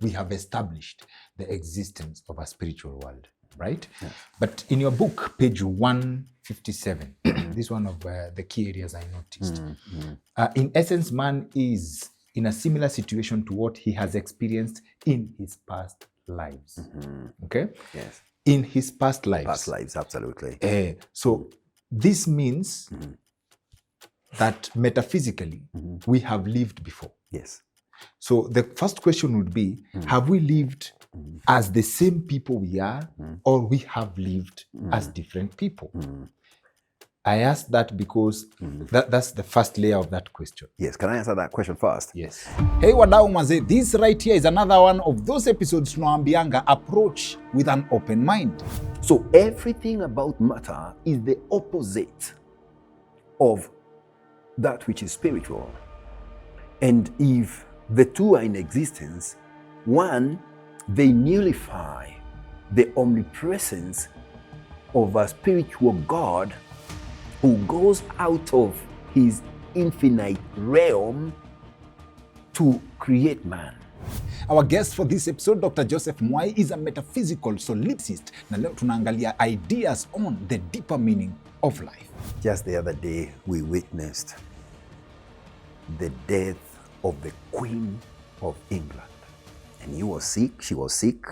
we have established the existence of a spiritual world, right? Yes. But in your book, page 157, this is one of the key areas I noticed. In essence, man is in a similar situation to what he has experienced in his past lives. Okay? Yes. In his past lives. Past lives, absolutely. So this means that metaphysically, we have lived before. Yes. So the first question would be, have we lived as the same people we are, or we have lived as different people? I ask that because that's the first layer of that question. Yes, can I answer that question first? Yes. Hey wadau maze, this right here is another one of those episodes tunaambianga approach with an open mind. So everything about matter is the opposite of that which is spiritual. And if the two are in existence, one, they nullify the omnipresence of a spiritual God who goes out of his infinite realm to create man. Our guest for this episode, Dr. Joseph Mwai, is a metaphysical solipsist. Na leo tunaangalia ideas on the deeper meaning of life. Just the other day, we witnessed the death of the Queen of England. And she was sick,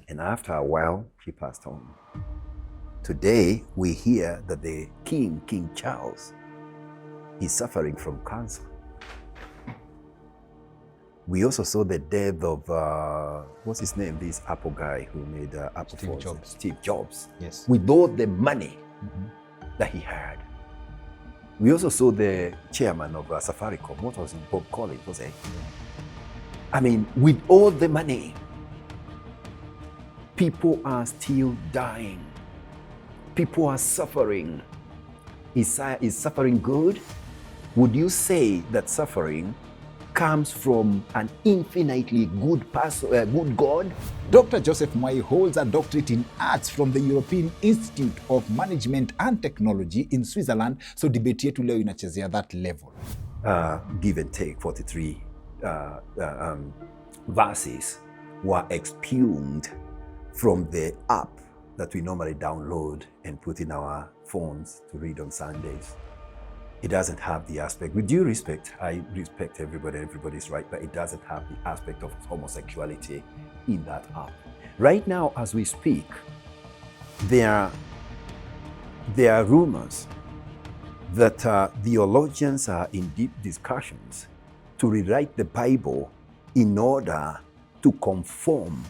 and after a while, she passed on. Today, we hear that the King Charles, is suffering from cancer. We also saw the death of, what's his name, this Apple guy who made Apple phones. Steve Jobs. Yes. With all the money that he had. We also saw the chairman of Safaricom. What was it? Bob Collins, was it? I mean, with all the money, people are still dying. People are suffering. Is suffering good? Would you say that suffering comes from an infinitely good person, good God? Dr. Joseph Mwai holds a doctorate in arts from the European Institute of Management and Technology in Switzerland. So debate yetu leo inachezea that level. Give and take 43 verses were expugned from the app that we normally download and put in our phones to read on Sundays. It doesn't have the aspect, with due respect, I respect everybody, everybody's right, but it doesn't have the aspect of homosexuality in that app. Right now, as we speak, there are rumors that theologians are in deep discussions to rewrite the Bible in order to conform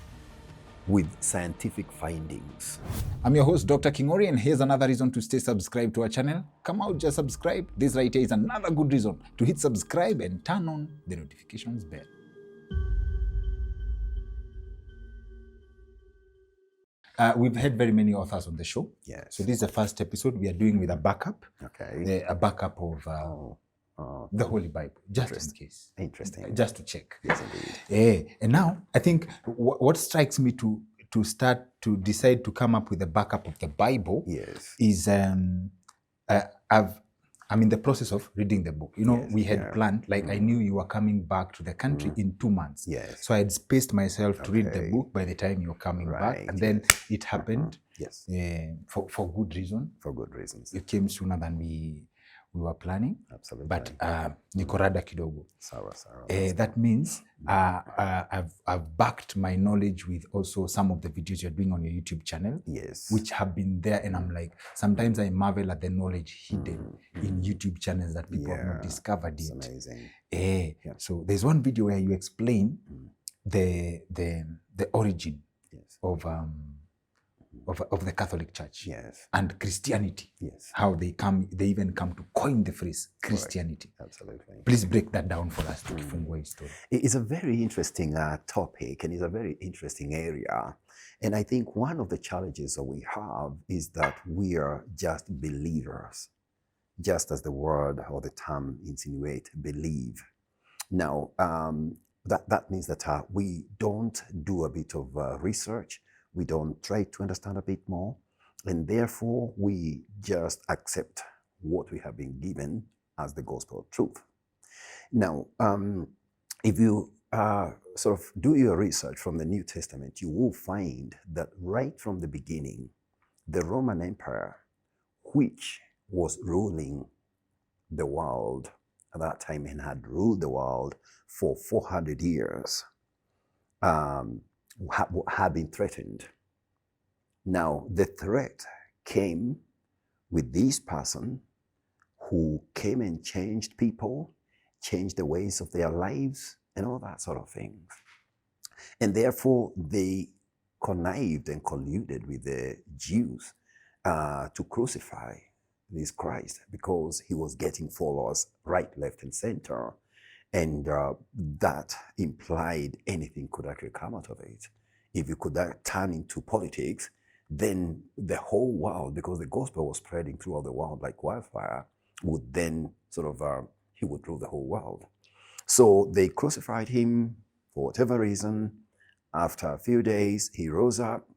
with scientific findings. I'm your host, Dr. Kingori, and here's another reason to stay subscribed to our channel. Come out, just subscribe. This right here is another good reason to hit subscribe and turn on the notifications bell. We've had very many authors on the show. Yes. So this is the first episode we are doing with a backup. Okay. A backup of the Holy Bible, just in case. Interesting. Just to check. Yes, indeed. And now, I think what strikes me to decide to come up with a backup of the Bible is I'm in the process of reading the book. You know, we had planned, like I knew you were coming back to the country in 2 months. Yes. So I had spaced myself to read the book by the time you're coming back. And then it happened for good reason. For good reasons. It came sooner than we were planning. Absolutely. But niko rada kidogo. Sawa. That means I've backed my knowledge with also some of the videos you're doing on your YouTube channel. Yes. Which have been there, and I'm like, sometimes I marvel at the knowledge hidden in YouTube channels that people have not discovered yet. It's amazing. So there's one video where you explain the origin of the Catholic Church and Christianity. Yes. How they even come to coin the phrase Christianity. Correct. Absolutely. Please break that down for us to Kifungua story. It's a very interesting topic, and it's a very interesting area. And I think one of the challenges that we have is that we are just believers, just as the word or the term insinuate, believe. Now, that means that we don't do a bit of research. We don't try to understand a bit more, and therefore we just accept what we have been given as the gospel of truth. Now, if you sort of do your research from the New Testament, you will find that right from the beginning, the Roman Empire, which was ruling the world at that time and had ruled the world for 400 years, had been threatened. Now, the threat came with this person who came and changed people, changed the ways of their lives, and all that sort of things. And therefore, they connived and colluded with the Jews to crucify this Christ because he was getting followers right, left, and center. And that implied anything could actually come out of it. If you could turn into politics, then the whole world, because the gospel was spreading throughout the world like wildfire, would then sort of, he would rule the whole world. So they crucified him for whatever reason. After a few days, he rose up,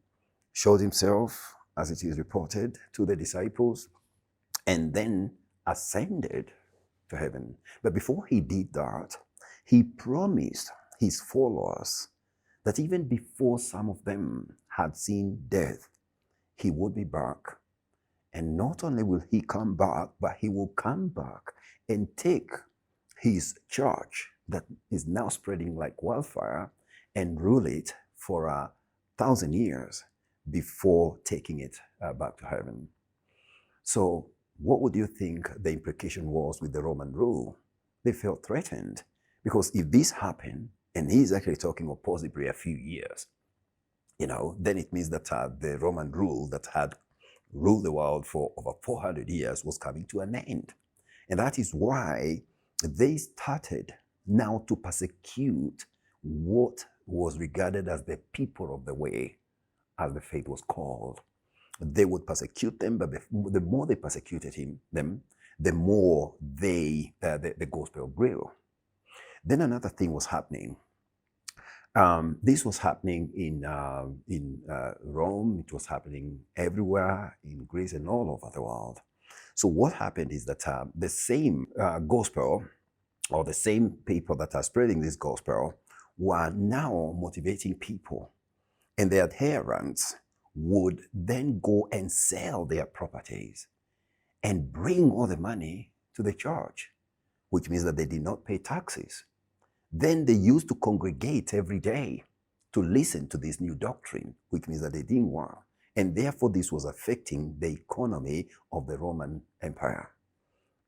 showed himself, as it is reported, to the disciples, and then ascended to heaven. But before he did that, he promised his followers that even before some of them had seen death, he would be back. And not only will he come back, but he will come back and take his church that is now spreading like wildfire and rule it for 1,000 years before taking it back to heaven. So what would you think the implication was with the Roman rule? They felt threatened because if this happened, and he's actually talking of possibly a few years, then it means that the Roman rule that had ruled the world for over 400 years was coming to an end. And that is why they started now to persecute what was regarded as the people of the way, as the faith was called. They would persecute them, but the more they persecuted them, the more the gospel grew. Then another thing was happening. This was happening in Rome. It was happening everywhere in Greece and all over the world. So what happened is that the same gospel, or the same people that are spreading this gospel, were now motivating people, and their adherents would then go and sell their properties and bring all the money to the church, which means that they did not pay taxes. Then they used to congregate every day to listen to this new doctrine, which means that they didn't want. And therefore, this was affecting the economy of the Roman Empire.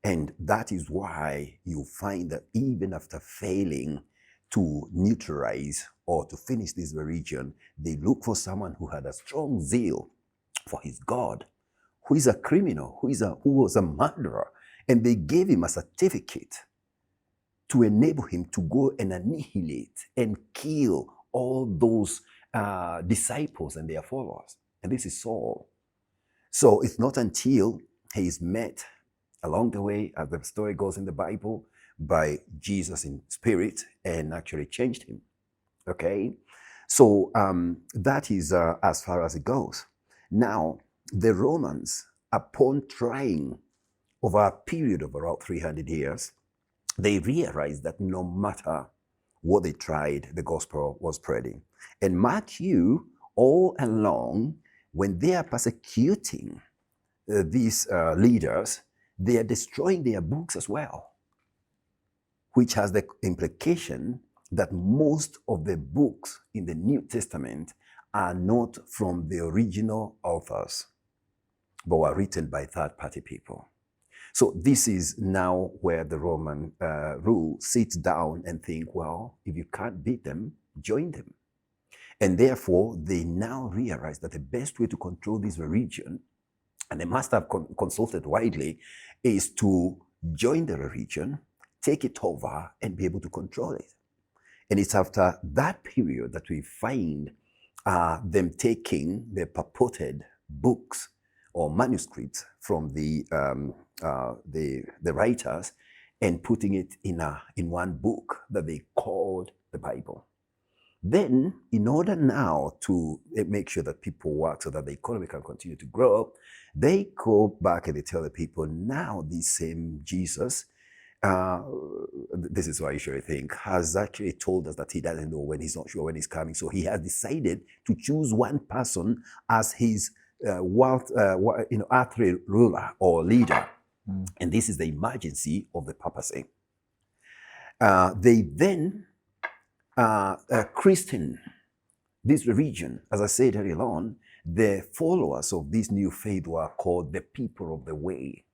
And that is why you find that even after failing to neutralize or to finish this religion, they look for someone who had a strong zeal for his God, who is a criminal, who was a murderer. And they gave him a certificate to enable him to go and annihilate and kill all those disciples and their followers. And this is Saul. So it's not until he is met along the way, as the story goes in the Bible, by Jesus in spirit and actually changed him. Okay? So that is as far as it goes. Now, the Romans, upon trying over a period of around 300 years, they realized that no matter what they tried, the gospel was spreading. And mark you, all along, when they are persecuting these leaders, they are destroying their books as well, which has the implication that most of the books in the New Testament are not from the original authors, but were written by third-party people. So this is now where the Roman rule sits down and think, well, if you can't beat them, join them. And therefore, they now realize that the best way to control this religion, and they must have consulted widely, is to join the religion, take it over, and be able to control it. And it's after that period that we find them taking the purported books or manuscripts from the writers and putting it in one book that they called the Bible. Then, in order now to make sure that people work so that the economy can continue to grow, they go back and they tell the people, now this same Jesus this is what I usually think, has actually told us that he doesn't know when, he's not sure when he's coming. So he has decided to choose one person as his earthly ruler or leader. And this is the emergency of the papacy. They then Christian this religion. As I said earlier on, the followers of this new faith were called the people of the way,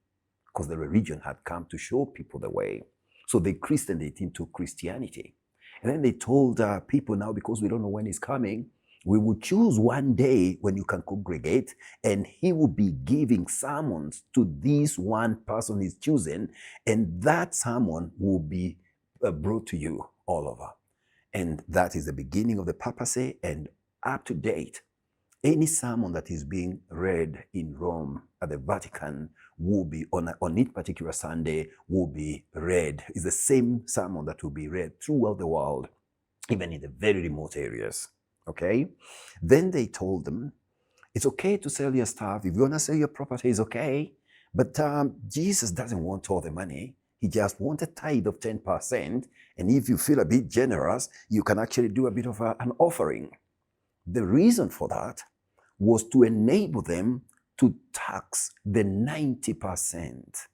because the religion had come to show people the way. So they christened it into Christianity. And then they told people, now, because we don't know when he's coming, we will choose one day when you can congregate, and he will be giving sermons to this one person he's choosing, and that sermon will be brought to you all over. And that is the beginning of the papacy, and up to date, any sermon that is being read in Rome at the Vatican will be, on each particular Sunday, will be read. It's the same sermon that will be read throughout the world, even in the very remote areas. Okay? Then they told them, it's okay to sell your stuff. If you want to sell your property, it's okay. But Jesus doesn't want all the money. He just wants a tithe of 10%. And if you feel a bit generous, you can actually do a bit of an offering. The reason for that was to enable them to tax the 90%.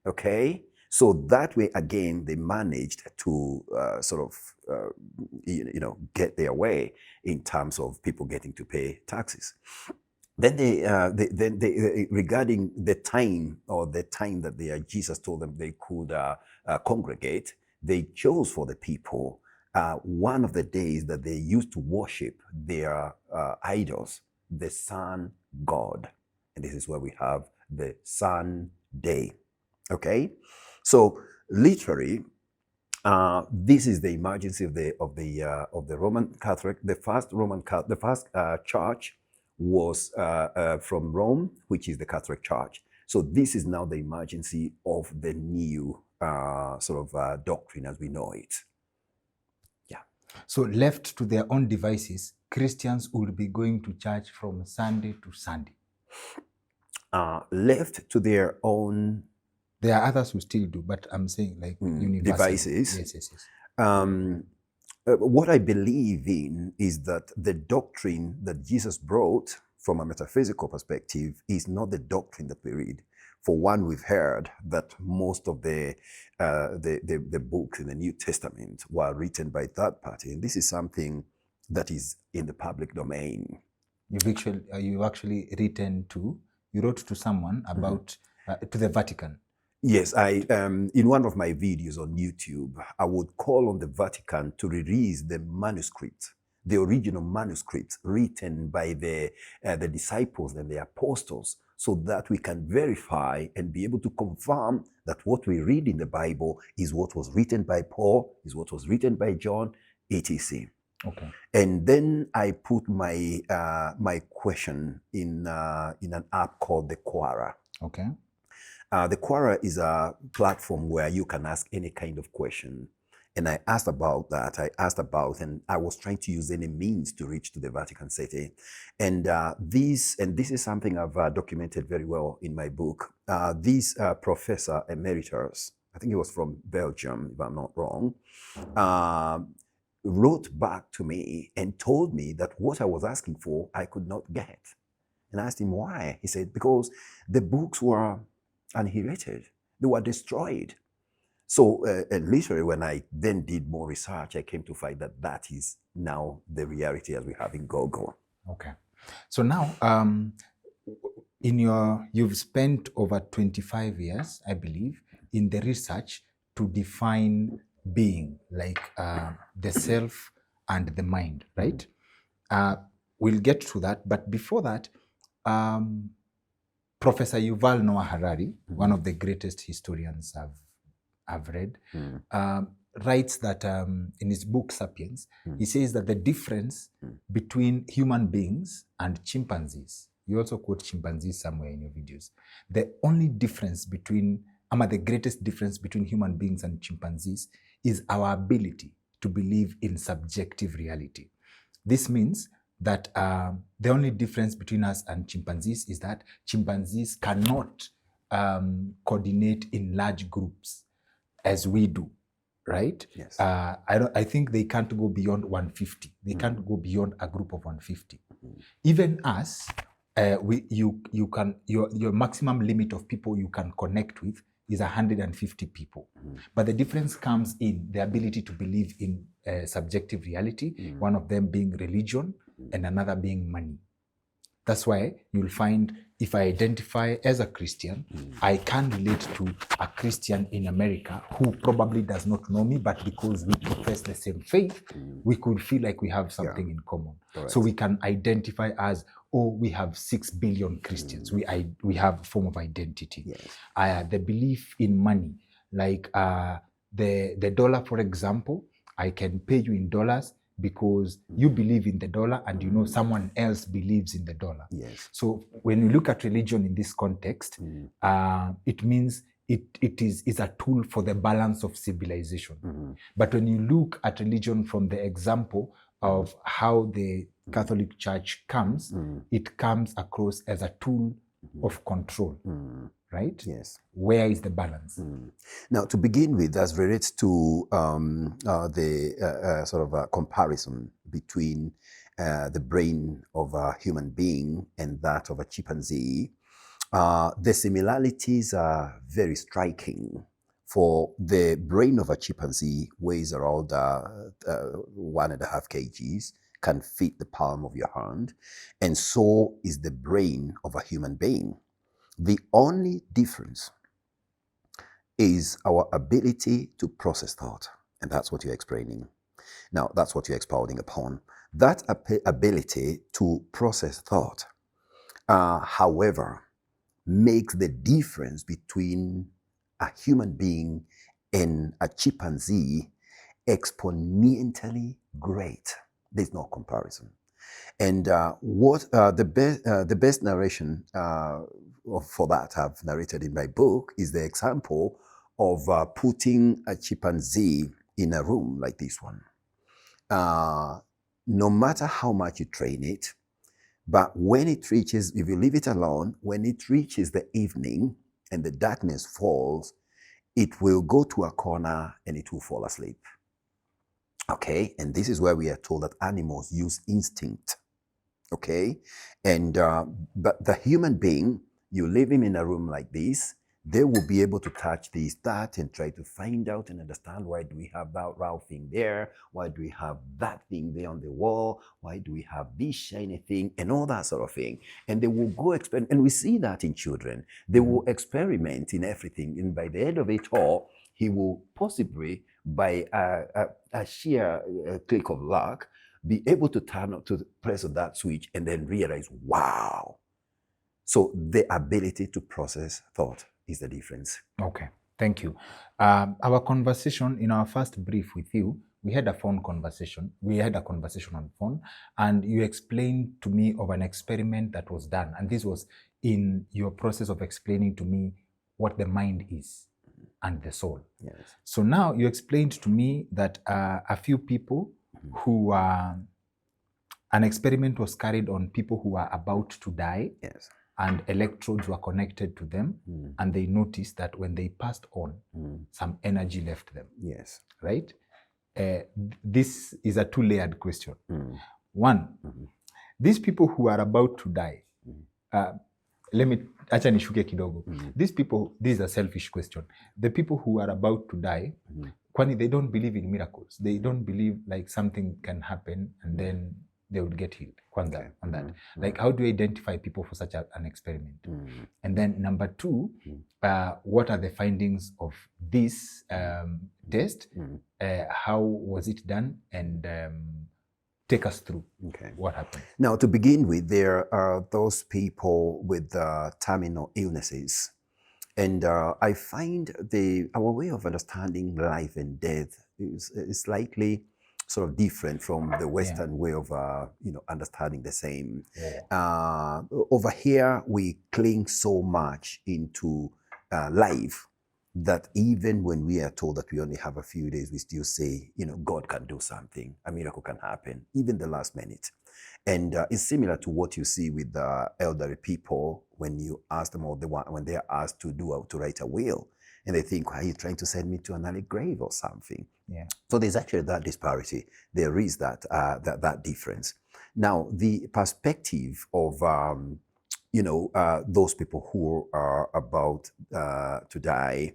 Okay? So that way, again, they managed to get their way in terms of people getting to pay taxes. Then they regarding the time, or the time that Jesus told them they could congregate, they chose for the people one of the days that they used to worship their idols, the sun god. And this is where we have the sun day. Okay? So literally, this is the emergency of the Roman Catholic. The first church was from Rome, which is the Catholic Church. So this is now the emergency of the new doctrine as we know it. Yeah. So left to their own devices, Christians would be going to church from Sunday to Sunday. Left to their own. There are others who still do, but I'm saying like universal devices. Yes. What I believe in is that the doctrine that Jesus brought from a metaphysical perspective is not the doctrine that we read. For one, we've heard that most of the books in the New Testament were written by third party, and this is something that is in the public domain. You've actually you wrote to someone about to the Vatican. Yes, in one of my videos on YouTube, I would call on the Vatican to release the manuscript, the original manuscripts written by the disciples and the apostles, so that we can verify and be able to confirm that what we read in the Bible is what was written by Paul, is what was written by John, etc. Okay. And then I put my my question in an app called the Quora. Okay. The Quora is a platform where you can ask any kind of question. And I asked about that. And I was trying to use any means to reach to the Vatican City. And this is something I've documented very well in my book. This professor emeritus, I think he was from Belgium, if I'm not wrong, wrote back to me and told me that what I was asking for, I could not get. And I asked him why. He said, because the books were annihilated. They were destroyed. So literally, when I then did more research, I came to find that that is now the reality as we have in Google. Okay. So now, you've spent over 25 years, I believe, in the research to define being, like the self and the mind, right? We'll get to that, but before that, Professor Yuval Noah Harari, one of the greatest historians I've read, writes that in his book Sapiens, he says that the difference between human beings and chimpanzees, you also quote chimpanzees somewhere in your videos, the only difference the greatest difference between human beings and chimpanzees is our ability to believe in subjective reality. This means that the only difference between us and chimpanzees is that chimpanzees cannot coordinate in large groups. as we do, right? Yes. I think they can't go beyond 150. They can't go beyond a group of 150. Even us, your maximum limit of people you can connect with is 150 people. But the difference comes in the ability to believe in subjective reality, one of them being religion and another being money. That's why you'll find if I identify as a Christian, I can relate to a Christian in America who probably does not know me, but because we profess the same faith, we could feel like we have something in common. Correct. So we can identify as, oh, we have 6 billion Christians. We have a form of identity. Yes. The belief in money, like the dollar, for example, I can pay you in dollars because you believe in the dollar and you know someone else believes in the dollar. Yes. So when you look at religion in this context, it means it is a tool for the balance of civilization. But when you look at religion from the example of how the Catholic Church comes, it comes across as a tool of control. Right? Yes. Where is the balance? Now, to begin with, as relates to the sort of a comparison between the brain of a human being and that of a chimpanzee, the similarities are very striking. For the brain of a chimpanzee weighs around 1.5 kgs, can fit the palm of your hand, and so is the brain of a human being. The only difference is our ability to process thought. And that's what you're explaining. Now, that's what you're expounding upon. That ability to process thought, however, makes the difference between a human being and a chimpanzee exponentially great. There's no comparison. And the best narration for that I've narrated in my book is the example of putting a chimpanzee in a room like this one. No matter how much you train it, but when it reaches, if you leave it alone, when it reaches the evening and the darkness falls, it will go to a corner and it will fall asleep. Okay, and this is where we are told that animals use instinct. Okay, and but the human being, you leave him in a room like this, they will be able to touch this, that, and try to find out and understand, why do we have that round thing there? Why do we have that thing there on the wall? Why do we have this shiny thing? And all that sort of thing. And they will go experiment, and we see that in children. They will experiment in everything, and by the end of it all, he will possibly, by a sheer click of luck, be able to turn up to the press of that switch and then realize, wow. So the ability to process thought is the difference. Okay, thank you. Our conversation, in our first brief with you, we had a phone conversation. We had a conversation on phone, and you explained to me of an experiment that was done. And this was in your process of explaining to me what the mind is and the soul. Yes. So now you explained to me that a few people who an experiment was carried on people who are about to die. Yes. And electrodes were connected to them, and they noticed that when they passed on, some energy left them. Yes. Right? This is a two-layered question. One, these people who are about to die, acha nishuke kidogo. These people, this is a selfish question. The people who are about to die, kwani they don't believe in miracles. They don't believe like something can happen and then they would get healed. Kwanza, on that. Like, how do you identify people for such an experiment? And then number two, what are the findings of this test? How was it done? And take us through what happened. Now, to begin with, there are those people with terminal illnesses. And I find our way of understanding life and death is slightly sort of different from the Western way of understanding the same. Over here, we cling so much into life that even when we are told that we only have a few days, we still say, God can do something, a miracle can happen, even the last minute. And it's similar to what you see with the elderly people when you ask them, or when they are asked to write a will. and they think, are you trying to send me to an early grave or something? Yeah. So there's actually that disparity. There is that difference. Now, the perspective of those people who are about to die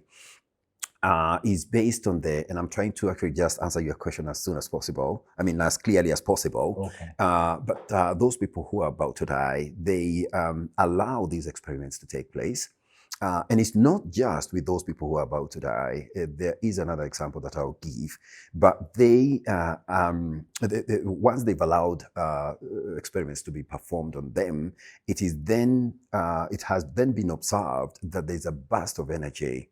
is based on and I'm trying to actually just answer your question as soon as possible. I mean, as clearly as possible. Okay. But those people who are about to die, they allow these experiments to take place. And it's not just with those people who are about to die. There is another example that I'll give. But they once they've allowed experiments to be performed on them, it has then been observed that there's a burst of energy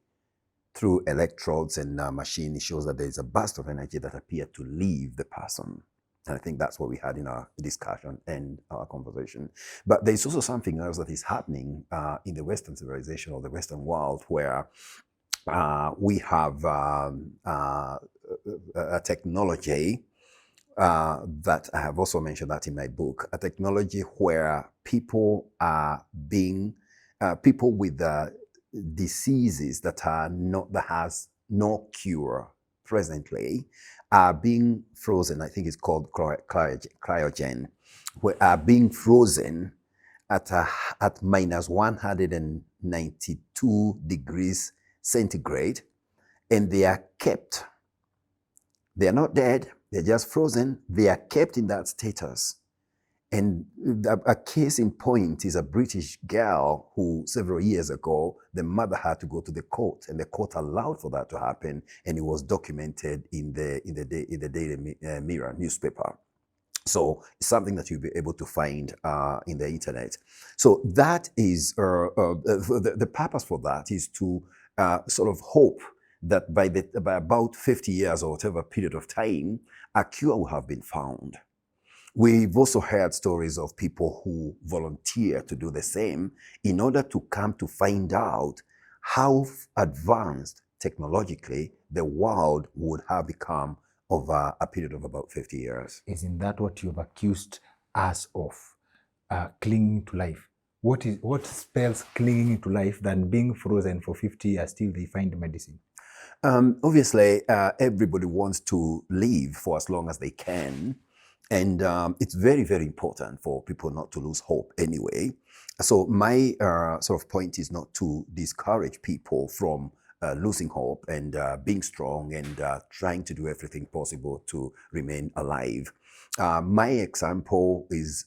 through electrodes and machine. It shows that there's a burst of energy that appeared to leave the person. And I think that's what we had in our discussion and our conversation. But there's also something else that is happening in the Western civilization or the Western world, where we have a technology that I have also mentioned that in my book, a technology where people are being, people with diseases that has no cure presently, are being frozen. I think it's called cryogen, are being frozen at minus 192 degrees centigrade, and they are kept. They are not dead. They're just frozen. They are kept in that status. And a case in point is a British girl who several years ago, the mother had to go to the court, and the court allowed for that to happen, and it was documented in the Daily Mirror newspaper. So it's something that you'll be able to find in the internet. So that is, the purpose for that is to sort of hope that by about 50 years or whatever period of time, a cure will have been found. We've also heard stories of people who volunteer to do the same in order to come to find out how advanced technologically the world would have become over a period of about 50 years. Isn't that what you've accused us of, clinging to life? What spells clinging to life than being frozen for 50 years till they find medicine? Obviously, everybody wants to live for as long as they can. And it's very, very important for people not to lose hope anyway. So my sort of point is not to discourage people from losing hope and being strong and trying to do everything possible to remain alive. My example is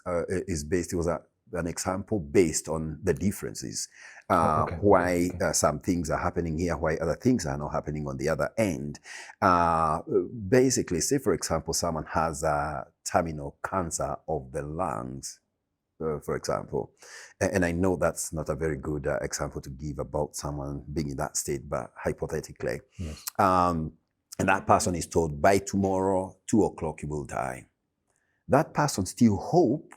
based, it was an example based on the differences. Why some things are happening here, why other things are not happening on the other end. Basically, say for example, someone has a terminal cancer of the lungs, for example. And I know that's not a very good example to give about someone being in that state, but hypothetically. Yes. And that person is told, by tomorrow, 2 o'clock, you will die. That person still hopes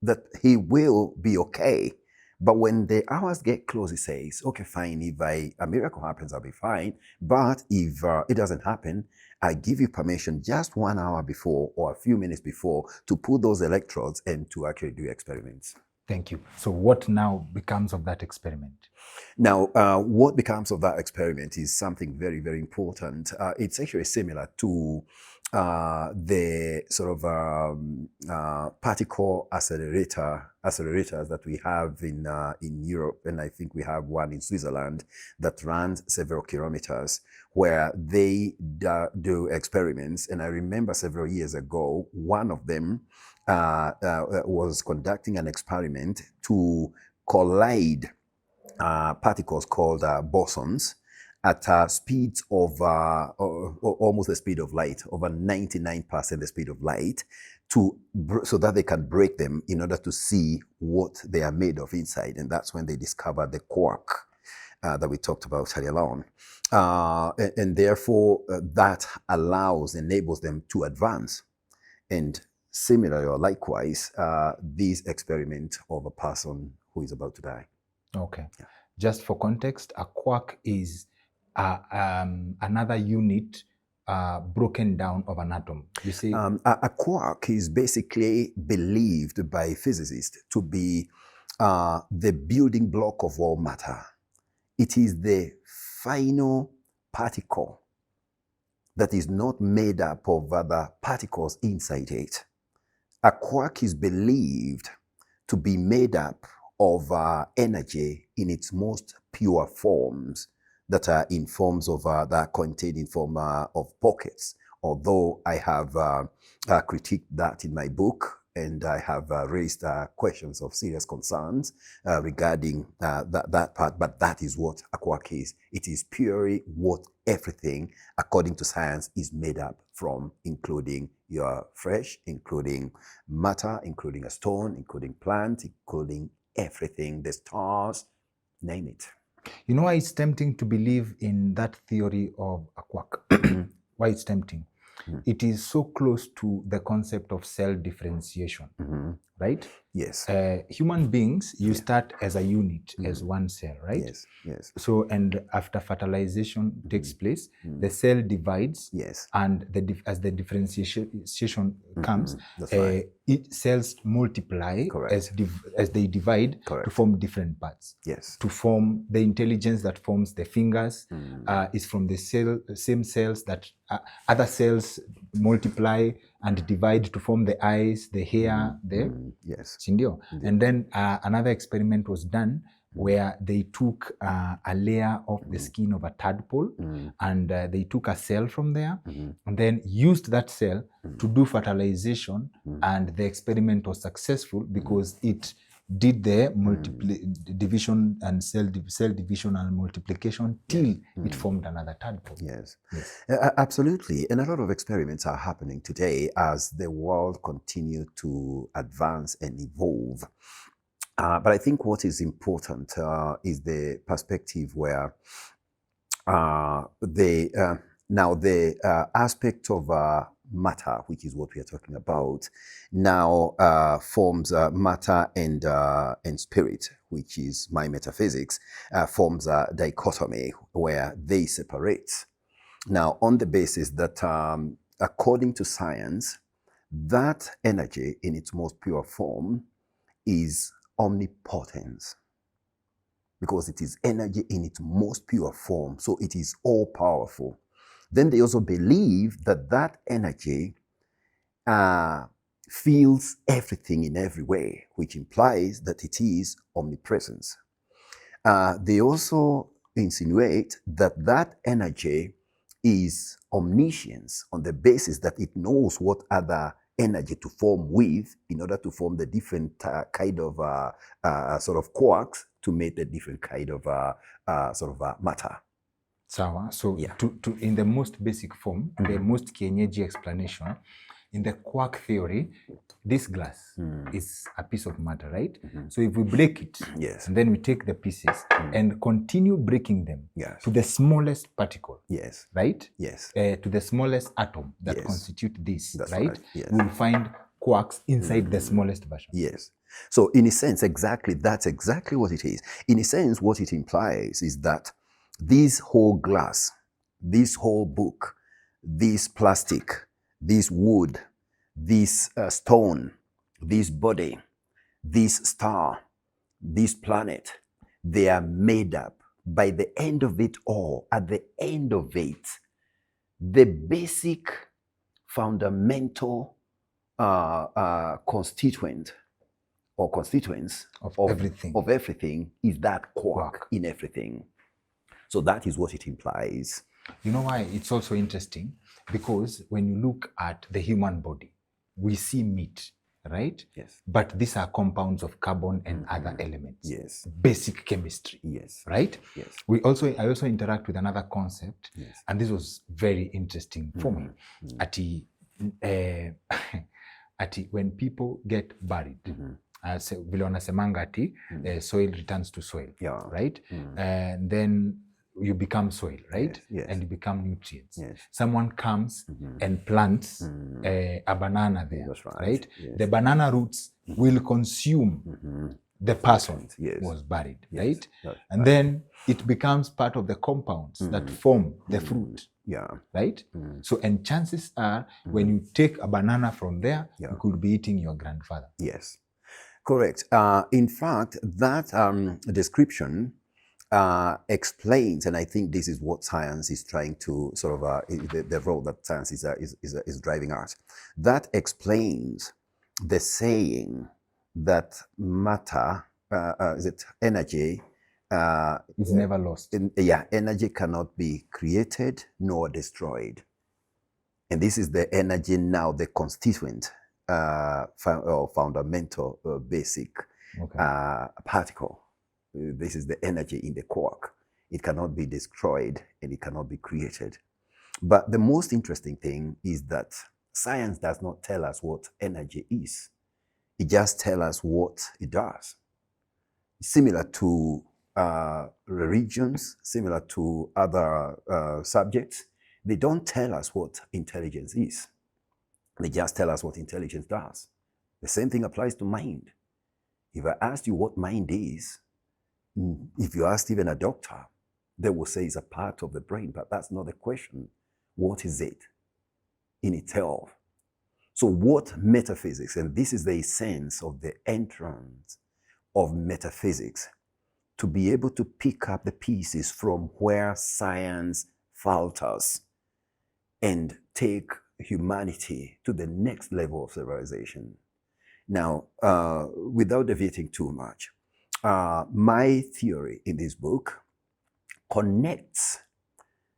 that he will be okay. But when the hours get close, he says, okay, fine, if a miracle happens, I'll be fine. But if it doesn't happen, I give you permission just 1 hour before or a few minutes before to put those electrodes and to actually do experiments. Thank you. So what now becomes of that experiment? Now, what becomes of that experiment is something very, very important. It's actually similar to the sort of particle accelerators that we have in Europe, and I think we have one in Switzerland that runs several kilometers, where they do experiments. And I remember several years ago, one of them was conducting an experiment to collide particles called bosons at speeds of almost the speed of light, over 99% the speed of light, so that they can break them in order to see what they are made of inside. And that's when they discovered the quark that we talked about earlier on. And therefore, that enables them to advance. And similarly or likewise, this experiment of a person who is about to die. Okay. Yeah. Just for context, a quark is another unit broken down of an atom. You see, a quark is basically believed by physicists to be the building block of all matter. It is the final particle that is not made up of other particles inside it. A quark is believed to be made up of energy in its most pure forms that are in forms of, that are contained in form of pockets. Although I have critiqued that in my book, and I have raised questions of serious concerns regarding that part, but that is what a quark is. It is purely what everything, according to science, is made up from, including your flesh, including matter, including a stone, including plant, including everything, the stars, name it. You know why it's tempting to believe in that theory of a quark? Why it's tempting? It is so close to the concept of cell differentiation, right? Yes. Human beings, you start as a unit, as one cell, right? Yes, yes. So, and after fertilization takes place, the cell divides, Yes. and as the differentiation comes, That's right. cells multiply Correct. as they divide to form different parts. Yes. To form the intelligence that forms the fingers is from the same cells that other cells multiply and divide to form the eyes, the hair, yes. Sindio. And then another experiment was done where they took a layer of the skin of a tadpole and they took a cell from there and then used that cell to do fertilization, and the experiment was successful because it did the division and cell division and multiplication till it formed another tadpole. Yes. Absolutely. And a lot of experiments are happening today as the world continues to advance and evolve. But I think what is important is the perspective where the aspect of matter, which is what we are talking about, now forms matter and spirit, which is my metaphysics, forms a dichotomy where they separate. Now, on the basis that, according to science, that energy in its most pure form is omnipotence, because it is energy in its most pure form, so it is all-powerful. Then they also believe that that energy feels everything in every way, which implies that it is omnipresence. They also insinuate that that energy is omniscience on the basis that it knows what other energy to form with in order to form the different kind of sort of quarks to make the different kind of matter. Sawa. So to in the most basic form, the most kienyeji explanation, in the quark theory, this glass is a piece of matter, right? So if we break it, and then we take the pieces and continue breaking them to the smallest particle, right? To the smallest atom that constitute this, right? We will find quarks inside the smallest version. So in a sense, that's exactly what it is. In a sense, what it implies is that this whole glass, this whole book, this plastic, this wood, this stone, this body, this star, this planet, they are made up. By the end of it all, at the end of it, the basic fundamental constituent or constituents of everything is that quark in everything. So that is what it implies. You know why it's also interesting? Because when you look at the human body, we see meat, right? But these are compounds of carbon and other elements. Basic chemistry. Right? I also interact with another concept, and this was very interesting for me. When people get buried, vile wanasemanga ati soil returns to soil, right? And then you become soil, right? And you become nutrients. Someone comes and plants a banana there, right? The banana roots will consume the person was buried, right? And then it becomes part of the compounds that form the fruit, right? So, and chances are when you take a banana from there, you could be eating your grandfather. Correct. In fact, that description explains, and I think this is what science is trying to sort of, the role that science is driving us. That explains the saying that matter, is it energy? It's never lost. Energy cannot be created nor destroyed. And this is the energy now, the constituent, fundamental, basic particle. This is the energy in the quark. It cannot be destroyed and it cannot be created. But the most interesting thing is that science does not tell us what energy is. It just tells us what it does. Similar to religions, similar to other subjects, they don't tell us what intelligence is. They just tell us what intelligence does. The same thing applies to mind. If I asked you what mind is, if you asked even a doctor, they will say it's a part of the brain, but that's not the question. What is it in itself? So what metaphysics, and this is the essence of the entrance of metaphysics, to be able to pick up the pieces from where science falters and take humanity to the next level of civilization. Now, without deviating too much, my theory in this book connects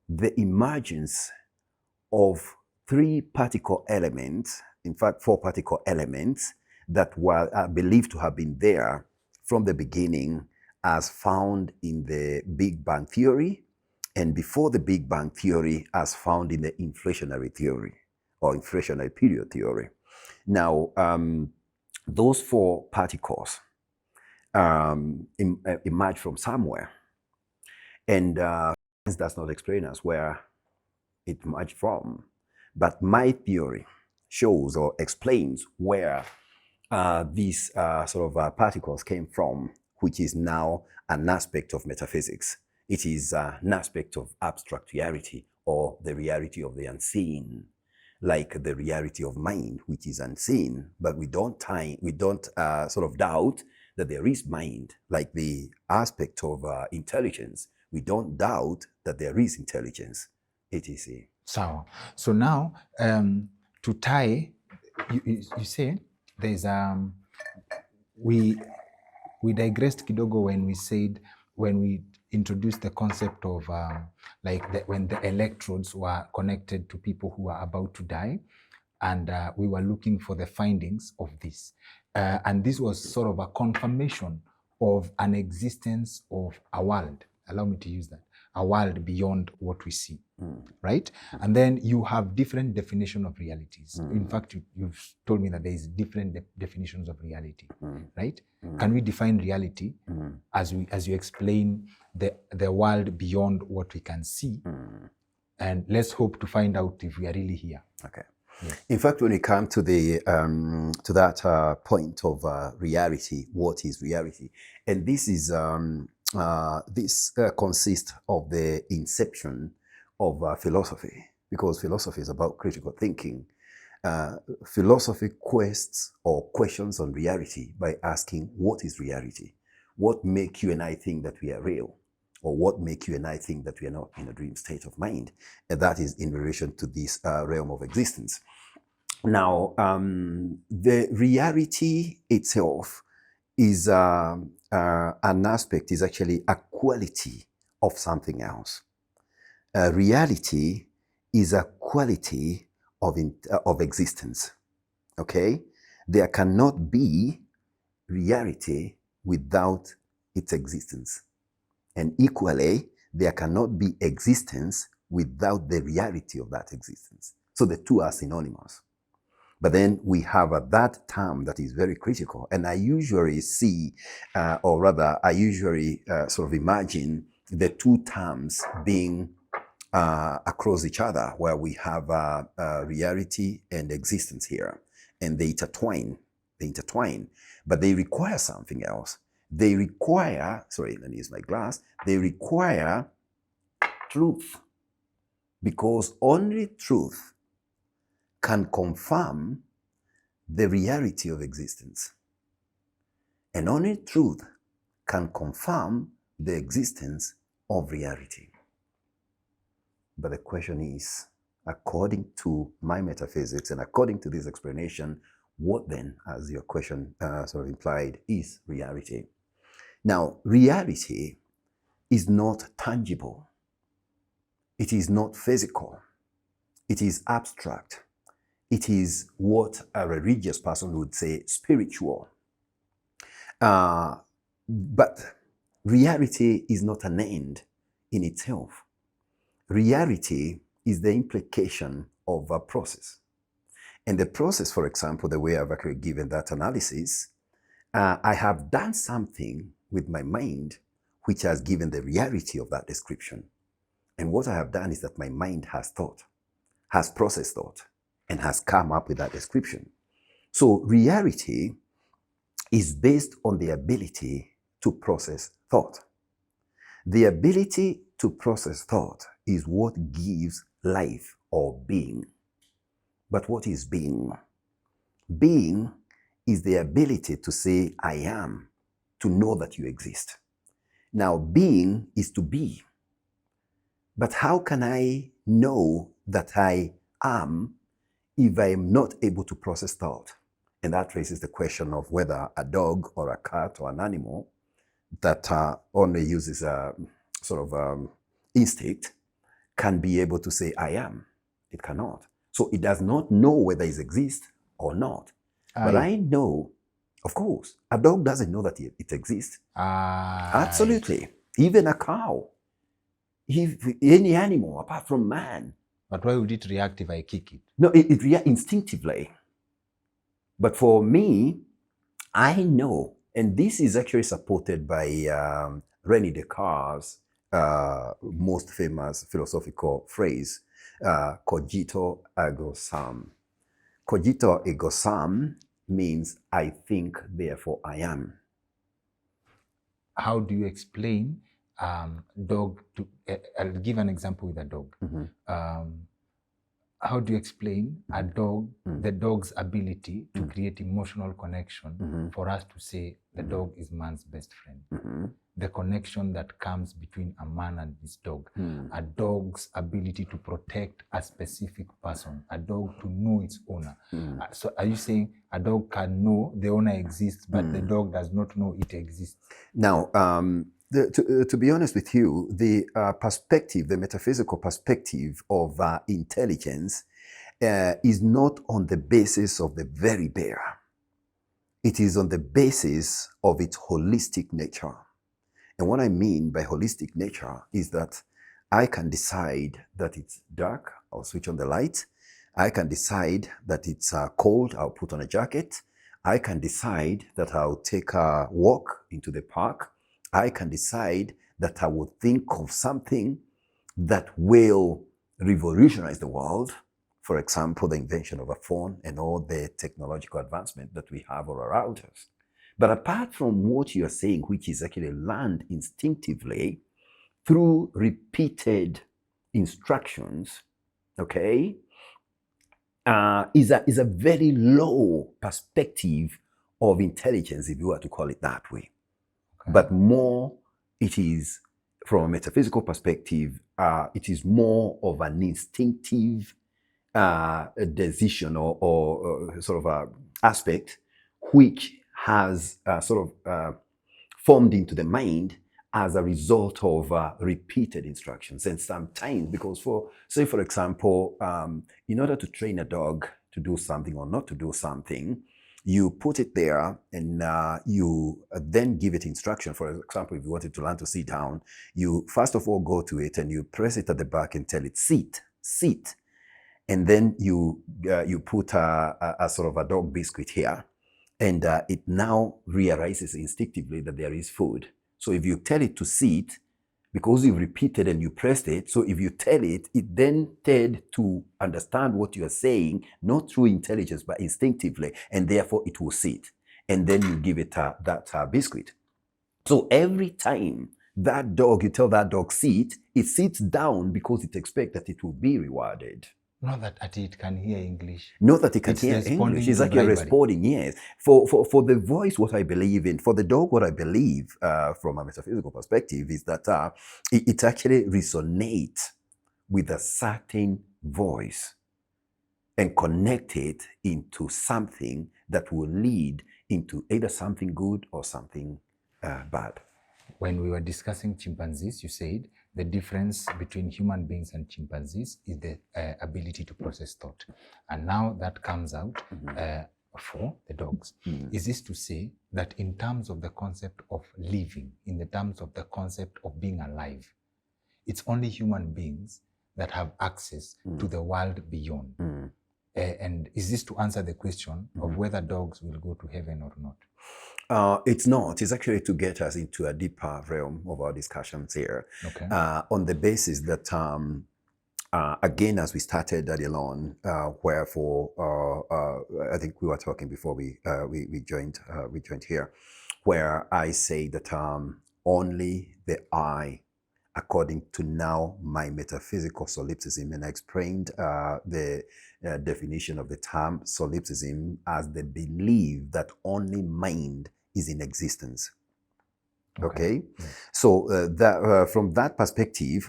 the emergence of 3 particle elements, in fact 4 particle elements, that were believed to have been there from the beginning as found in the Big Bang Theory, and before the Big Bang Theory as found in the inflationary theory, or inflationary period theory. Now, those 4 particles emerge from somewhere, and science does not explain us where it emerged from. But my theory shows or explains where these sort of particles came from, which is now an aspect of metaphysics. It is an aspect of abstract reality, or the reality of the unseen, like the reality of mind, which is unseen, but we don't sort of doubt that there is mind, like the aspect of intelligence. We don't doubt that there is intelligence, etc. So now, to tie, you say there's we digressed kidogo when we introduced the concept of when the electrodes were connected to people who are about to die, and we were looking for the findings of this, and this was sort of a confirmation of an existence of a world. Allow me to use that, a world beyond what we see, right? And then you have different definition of realities. In fact, you've told me that there is different definitions of reality, right? Can we define reality as you explain the world beyond what we can see? And let's hope to find out if we are really here. Okay. Yeah. In fact, when we come to the to that point of reality, what is reality? And this is this consists of the inception of philosophy, because philosophy is about critical thinking. Philosophy questions on reality by asking, what is reality? What makes you and I think that we are real? Or what makes you and I think that we are not in a dream state of mind? And that is in relation to this realm of existence. Now, the reality itself is an aspect, is actually a quality of something else. Reality is a quality of existence, okay? There cannot be reality without its existence. And equally, there cannot be existence without the reality of that existence. So the two are synonymous. But then we have that term that is very critical. And I usually see, or rather, I usually sort of imagine the two terms being across each other, where we have reality and existence here. And they intertwine, but they require something else. They require, sorry, let me use my glass. They require truth, because only truth can confirm the reality of existence. And only truth can confirm the existence of reality. But the question is, according to my metaphysics and according to this explanation, what then, as your question sort of implied, is reality? Now, reality is not tangible. It is not physical. It is abstract. It is what a religious person would say spiritual. But reality is not an end in itself. Reality is the implication of a process. And the process, for example, the way I've actually given that analysis, I have done something with my mind which has given the reality of that description. And what I have done is that my mind has thought, has processed thought, and has come up with that description. So reality is based on the ability to process thought. The ability to process thought is what gives life or being. But what is being? Being is the ability to say, I am, to know that you exist. Now, being is to be. But how can I know that I am if I am not able to process thought? And that raises the question of whether a dog or a cat or an animal that only uses a sort of instinct can be able to say, I am. It cannot. So it does not know whether it exists or not. But I know, of course, a dog doesn't know that it exists. Absolutely. Even a cow, any animal apart from man. But why would it react if I kick it? No, it reacts instinctively. But for me, I know, and this is actually supported by René Descartes' most famous philosophical phrase, cogito ergo sum. Cogito ergo sum means I think, therefore I am. How do you explain dog to, I'll give an example with a dog. How do you explain a dog, the dog's ability to create emotional connection for us to say the dog is man's best friend? The connection that comes between a man and his dog, a dog's ability to protect a specific person, a dog to know its owner. So are you saying a dog can know the owner exists, but the dog does not know it exists? Now, to be honest with you, the perspective, the metaphysical perspective of intelligence is not on the basis of the very bear. It is on the basis of its holistic nature. And what I mean by holistic nature is that I can decide that it's dark, I'll switch on the light. I can decide that it's cold, I'll put on a jacket. I can decide that I'll take a walk into the park. I can decide that I will think of something that will revolutionize the world. For example, the invention of a phone and all the technological advancement that we have all around us. But apart from what you're saying, which is actually learned instinctively through repeated instructions, okay, is a very low perspective of intelligence, if you were to call it that way. Okay. But more, it is, from a metaphysical perspective, it is more of an instinctive decision or sort of a aspect which has sort of formed into the mind as a result of repeated instructions. And sometimes, because for example, in order to train a dog to do something or not to do something, you put it there and you then give it instruction. For example, if you wanted to learn to sit down, you first of all go to it and you press it at the back and tell it, sit, sit. And then you put a sort of a dog biscuit here. And it now realizes instinctively that there is food. So if you tell it to sit, because you've repeated and you pressed it, so if you tell it, it then tend to understand what you are saying, not through intelligence, but instinctively, and therefore it will sit. And then you give it that biscuit. So every time that dog, you tell that dog sit, it sits down because it expects that it will be rewarded. Not that it can hear English. Not that it can It's hear responding English. It's to like you're bribery. responding, yes. For the voice, what I believe in, for the dog, what I believe from a metaphysical perspective is that it actually resonates with a certain voice and connect it into something that will lead into either something good or something bad. When we were discussing chimpanzees, you said the difference between human beings and chimpanzees is the ability to process thought. And now that comes out for the dogs. Is this to say that in terms of the concept of living, in the terms of the concept of being alive, it's only human beings that have access to the world beyond? And is this to answer the question of whether dogs will go to heaven or not? It's not. It's actually to get us into a deeper realm of our discussions here. Okay. On the basis that, again, as we started earlier on, I think we were talking before we joined here, where I say that only the I, according to now my metaphysical solipsism, and I explained the definition of the term solipsism as the belief that only mind is in existence. Okay? Yes. So from that perspective,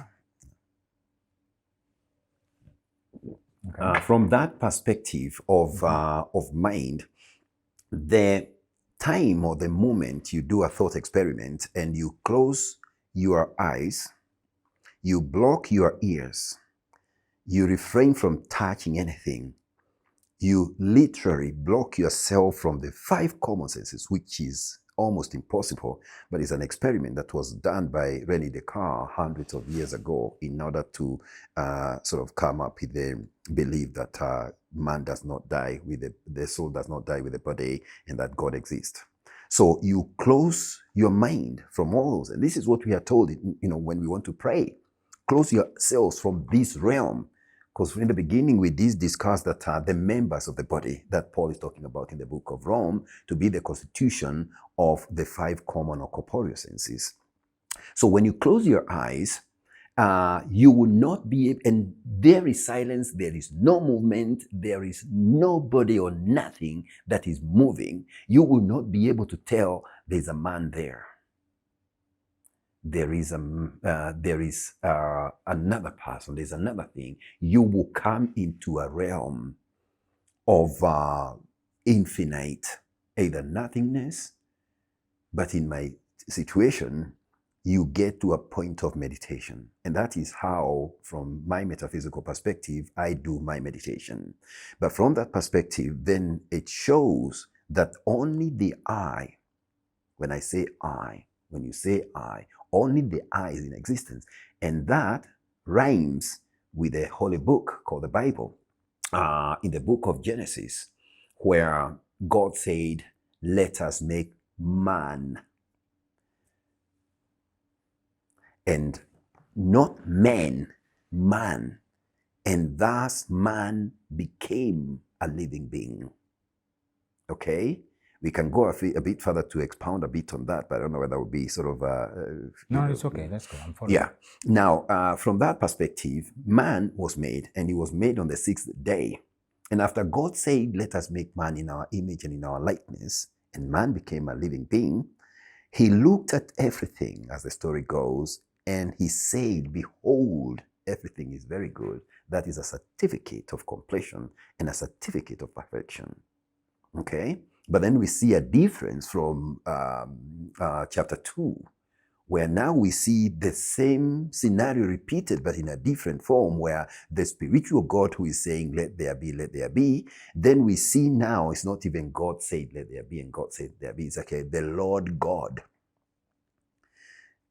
of mind, the time or the moment you do a thought experiment and you close your eyes, you block your ears, you refrain from touching anything, you literally block yourself from the 5 common senses, which is almost impossible, but it's an experiment that was done by René Descartes hundreds of years ago in order to sort of come up with the belief that man does not die with the soul does not die with the body, and that God exists. So you close your mind from all those, and this is what we are told, when we want to pray. Close yourselves from this realm. Because in the beginning, we did discuss that the members of the body that Paul is talking about in the book of Rome to be the constitution of the 5 common or corporeal senses. So when you close your eyes, you will not be, and there is silence, there is no movement, there is nobody or nothing that is moving. You will not be able to tell there's a man there. There is another person, there's another thing. You will come into a realm of infinite, either nothingness, but in my situation, you get to a point of meditation. And that is how, from my metaphysical perspective, I do my meditation. But from that perspective, then it shows that only the I, when I say I, when you say I, only the I is in existence. And that rhymes with a holy book called the Bible. In the book of Genesis, where God said, let us make man. And not man, man. And thus man became a living being. Okay? We can go a bit further to expound a bit on that, but I don't know whether that would be sort of... No, it's okay. Let's go. I'm following. Yeah. Now, from that perspective, man was made, and he was made on the 6th day. And after God said, let us make man in our image and in our likeness, and man became a living being, he looked at everything, as the story goes, and he said, behold, everything is very good. That is a certificate of completion and a certificate of perfection. Okay? But then we see a difference from chapter 2, where now we see the same scenario repeated, but in a different form, where the spiritual God who is saying, let there be, let there be. Then we see now it's not even God said, let there be, and God said, there be. It's okay, the Lord God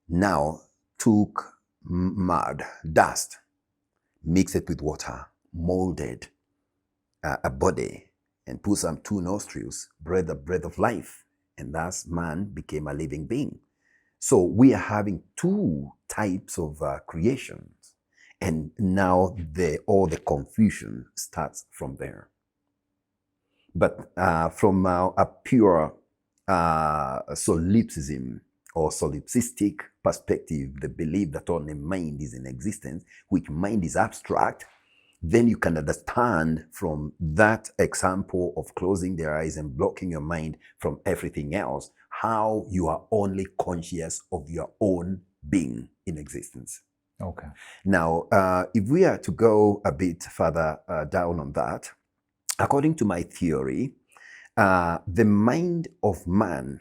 now took mud, dust, mixed it with water, molded a body, and put some 2 nostrils, breathed the breath of life, and thus man became a living being. So we are having 2 types of creations, and now all the confusion starts from there. But from a pure solipsism or solipsistic perspective, the belief that only mind is in existence, which mind is abstract, then you can understand from that example of closing their eyes and blocking your mind from everything else, how you are only conscious of your own being in existence. Okay. Now, if we are to go a bit further down on that, according to my theory, the mind of man,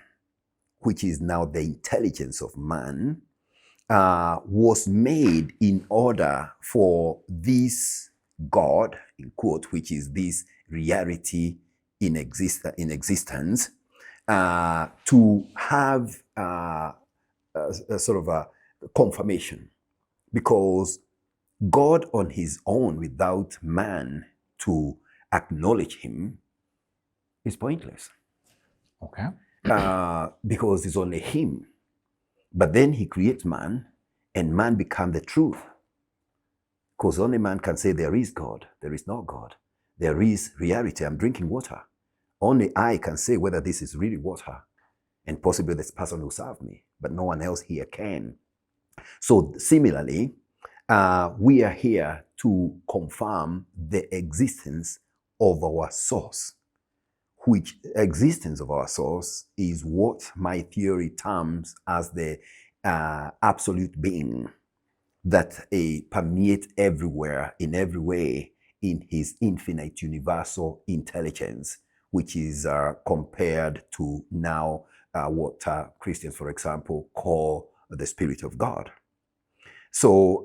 which is now the intelligence of man, was made in order for this God, in quote, which is this reality in existence, to have a sort of a confirmation. Because God on his own, without man to acknowledge him, is pointless. Okay. Because it's only him. But then he creates man, and man becomes the truth. Because only man can say there is God, there is no God. There is reality, I'm drinking water. Only I can say whether this is really water, and possibly this person who served me, but no one else here can. So similarly, we are here to confirm the existence of our source, which existence of our source is what my theory terms as the absolute being that permeates everywhere, in every way, in his infinite universal intelligence, which is compared to now what Christians, for example, call the Spirit of God. So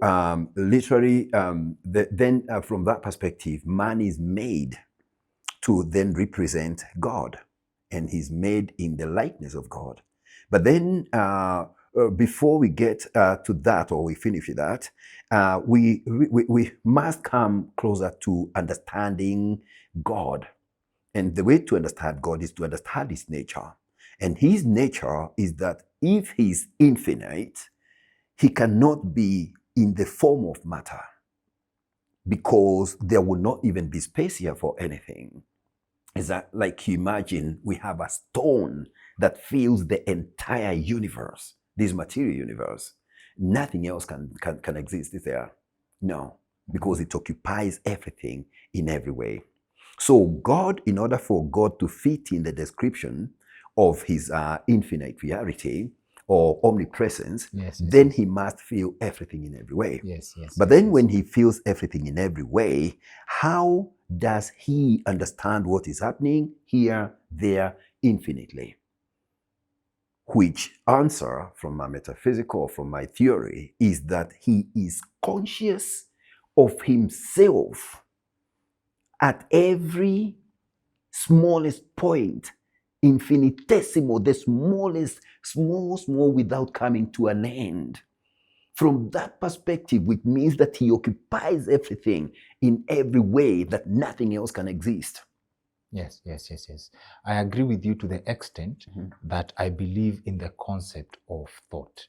literally, then from that perspective, man is made to then represent God, and he's made in the likeness of God. But then before we get to that, or we finish with that, we must come closer to understanding God. And the way to understand God is to understand his nature. And his nature is that if he's infinite, he cannot be in the form of matter, because there will not even be space here for anything. Is that like you imagine we have a stone that fills the entire universe, this material universe. Nothing else can exist, is there? No, because it occupies everything in every way. So God, in order for God to fit in the description of his infinite reality or omnipresence, then he must feel everything in every way. But then when he feels everything in every way, how does he understand what is happening here, there, infinitely? Which answer from my metaphysical, or from my theory, is that he is conscious of himself at every smallest point, infinitesimal, the smallest, small, without coming to an end. From that perspective, which means that he occupies everything in every way that nothing else can exist. Yes. I agree with you to the extent that I believe in the concept of thought.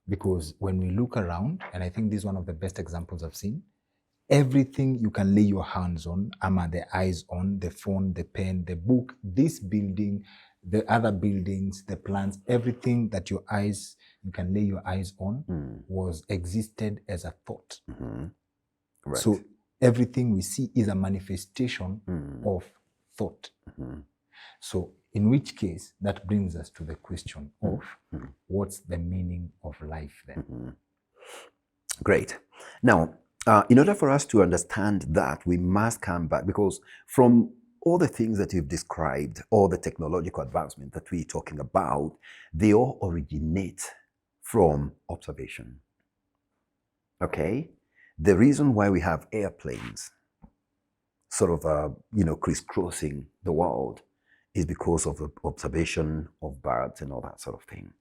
Because when we look around, and I think this is one of the best examples I've seen, everything you can lay your hands on, the eyes on, the phone, the pen, the book, this building, the other buildings, the plants, everything that you can lay your eyes on was existed as a thought. Right. So everything we see is a manifestation of thought. So in which case, that brings us to the question of what's the meaning of life then? Great. Now, in order for us to understand that, we must come back, because from all the things that you've described, all the technological advancement that we're talking about, they all originate from observation. Okay? The reason why we have airplanes sort of, crisscrossing the world is because of the observation of birds and all that sort of thing.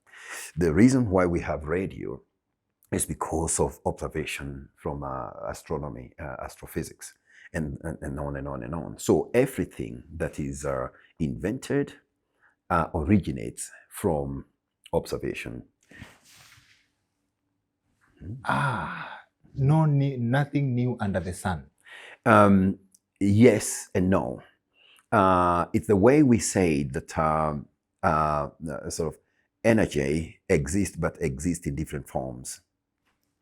The reason why we have radio is because of observation from astronomy, astrophysics, and on and on and on. So everything that is invented originates from observation. Nothing new under the sun. Yes and no. It's the way we say that sort of energy exists, but exists in different forms.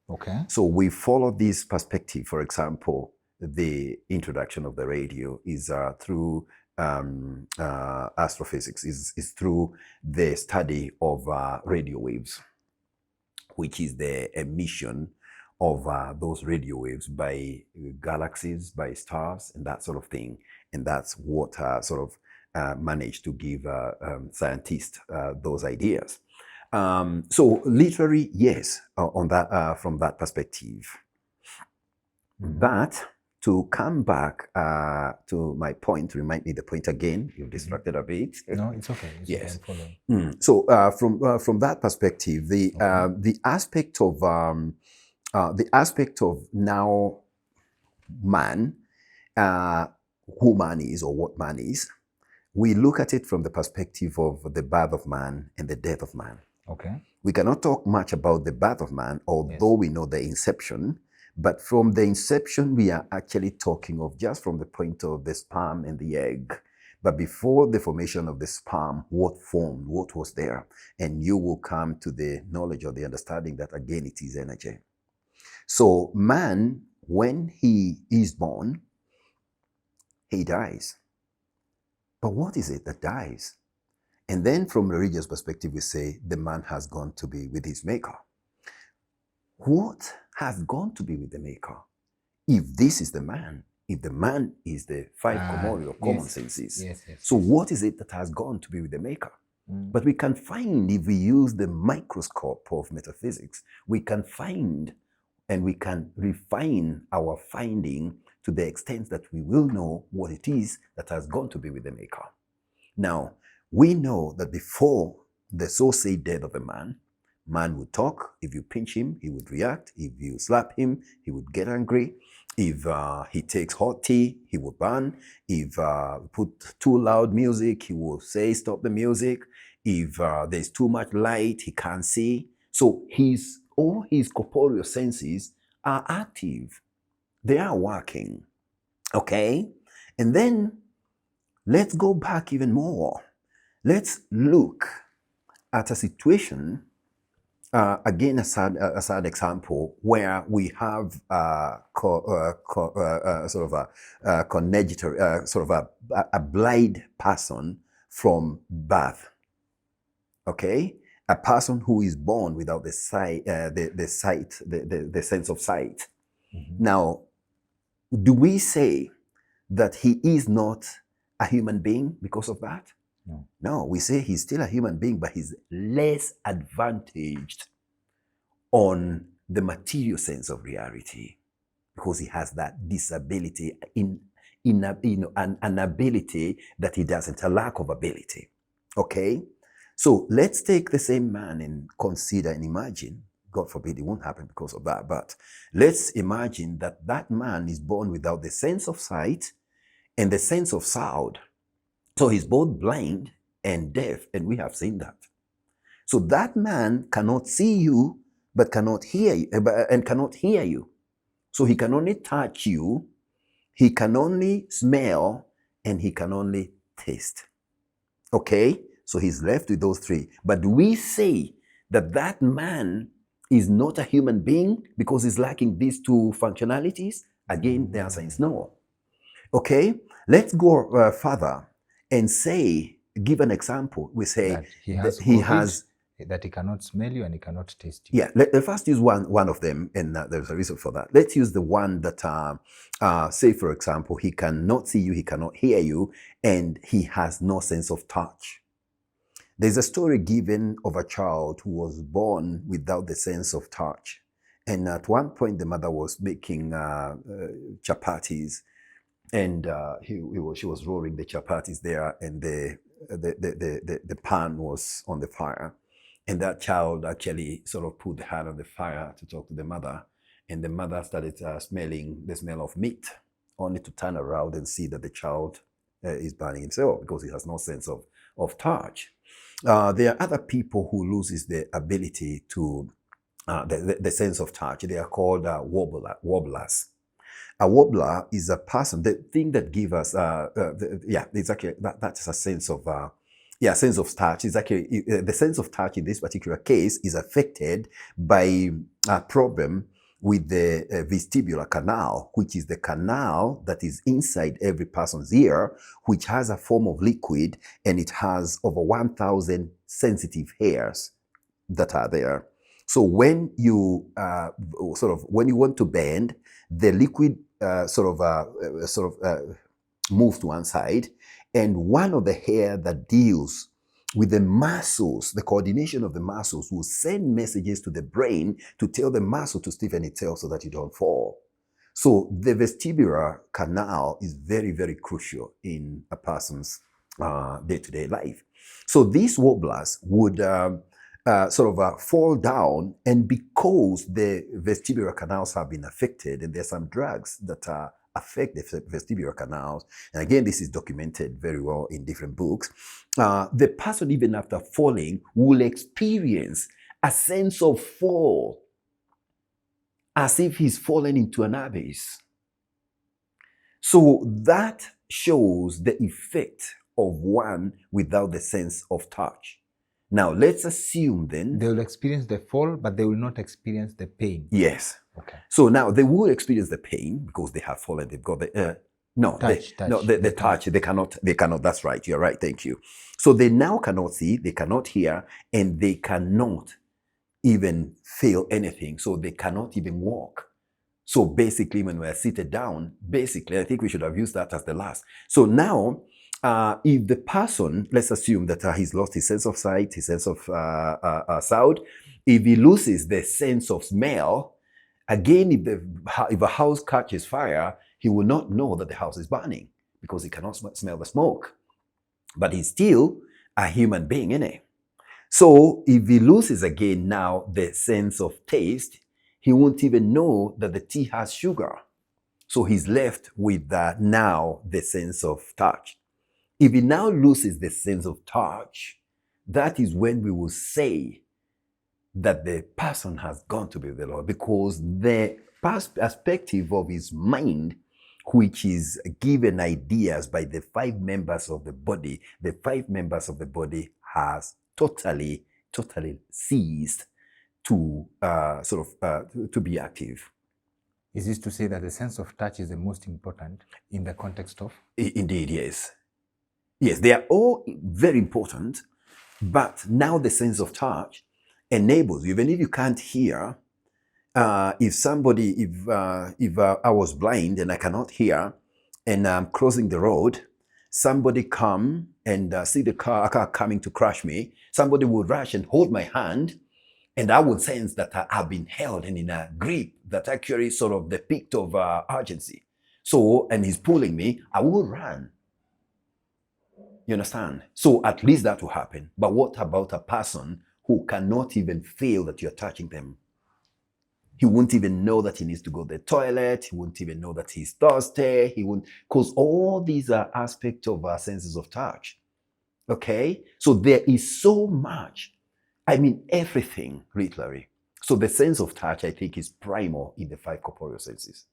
Okay. So we follow this perspective, for example, the introduction of the radio is through astrophysics, is through the study of radio waves, which is the emission of those radio waves by galaxies, by stars, and that sort of thing. And that's what sort of managed to give scientists those ideas. So literally, yes, on that from that perspective. But to come back to my point, remind me the point again. You've distracted a bit. No, it's okay. Yes. Okay, So from that perspective, the aspect of now man, who man is or what man is, we look at it from the perspective of the birth of man and the death of man. Okay. We cannot talk much about the birth of man, although we know the inception. But from the inception, we are actually talking of just from the point of the sperm and the egg. But before the formation of the sperm, what formed, what was there? And you will come to the knowledge or the understanding that again, it is energy. So man, when he is born, he dies. But what is it that dies? And then from a religious perspective, we say the man has gone to be with his maker. What has gone to be with the maker? If this is the man, if the man is the five corporeal common senses, so what is it that has gone to be with the maker? But we can find, if we use the microscope of metaphysics, we can find and we can refine our finding to the extent that we will know what it is that has gone to be with the maker. Now, we know that before the so-say death of a man, man would talk. If you pinch him, he would react. If you slap him, he would get angry. If he takes hot tea, he will burn. If put too loud music, he will say, stop the music. If there's too much light, he can't see. So all his corporeal senses are active. They are working. Okay? And then let's go back even more. Let's look at a situation, again, a sad example, where we have sort of a blind person from birth. Okay, a person who is born without the sight, the sense of sight. Now, do we say that he is not a human being because of that? No, we say he's still a human being, but he's less advantaged on the material sense of reality because he has that disability an ability that he doesn't, a lack of ability. Okay? So let's take the same man and consider and imagine, God forbid it won't happen because of that, but let's imagine that that man is born without the sense of sight and the sense of sound. So he's both blind and deaf, and we have seen that. So that man cannot see you, but cannot hear you, and cannot hear you. So he can only touch you, he can only smell, and he can only taste. Okay? So he's left with those three. But do we say that that man is not a human being because he's lacking these two functionalities? Again, the answer is no. Okay? Let's go further and say, give an example. We say that he cannot smell you and he cannot taste you. Yeah, let's first use one of them, and there's a reason for that. Let's use the one that, say for example, he cannot see you, he cannot hear you, and he has no sense of touch. There's a story given of a child who was born without the sense of touch. And at one point, the mother was making chapatis, and she was rolling the chapatis there, and the pan was on the fire. And that child actually sort of put the hand on the fire to talk to the mother. And the mother started smelling the smell of meat, only to turn around and see that the child is burning himself because he has no sense of touch. There are other people who loses the ability to, the sense of touch. They are called wobblers. A wobbler is a person, the thing that gives us, exactly, that's a sense of, sense of touch. Is actually, the sense of touch in this particular case is affected by a problem with the vestibular canal, which is the canal that is inside every person's ear, which has a form of liquid, and it has over 1,000 sensitive hairs that are there. So when you when you want to bend, the liquid moves to one side, and one of the hair that deals with the muscles, the coordination of the muscles, will send messages to the brain to tell the muscle to stiffen itself so that you don't fall. So the vestibular canal is very, very crucial in a person's day-to-day life. So these wobblers would fall down, and because the vestibular canals have been affected, and there's some drugs that affect the vestibular canals, and again, this is documented very well in different books, the person, even after falling, will experience a sense of fall, as if he's fallen into an abyss. So that shows the effect of one without the sense of touch. Now, let's assume then... They will experience the fall, but they will not experience the pain. Yes. Okay. So now they will experience the pain because they have fallen. They've got the touch. They cannot. That's right. You're right. Thank you. So they now cannot see, they cannot hear, and they cannot even feel anything. So they cannot even walk. So basically, when we're seated down, basically, I think we should have used that as the last. So now, if the person, let's assume that he's lost his sense of sight, his sense of sound, if he loses the sense of smell, again, if a house catches fire, he will not know that the house is burning because he cannot smell the smoke. But he's still a human being, innit? So if he loses again now the sense of taste, he won't even know that the tea has sugar. So he's left with now the sense of touch. If he now loses the sense of touch, that is when we will say that the person has gone to be with the Lord, because the perspective of his mind, which is given ideas by the 5 members of the body, the 5 members of the body has totally ceased to to be active. Is this to say that the sense of touch is the most important in the context of? Indeed, yes. Yes, they are all very important, but now the sense of touch enables you, even if you can't hear, if I was blind and I cannot hear, and I'm crossing the road, somebody come and see a car coming to crash me, somebody would rush and hold my hand, and I would sense that I've been held and in a grip that actually sort of depict of urgency. So, and he's pulling me, I will run. You understand? So at least that will happen. But what about a person who cannot even feel that you're touching them? He won't even know that he needs to go to the toilet. He won't even know that he's thirsty. He won't, because all these are aspects of our senses of touch. Okay? So there is so much. I mean, everything, literally. So the sense of touch, I think, is primal in the 5 corporeal senses.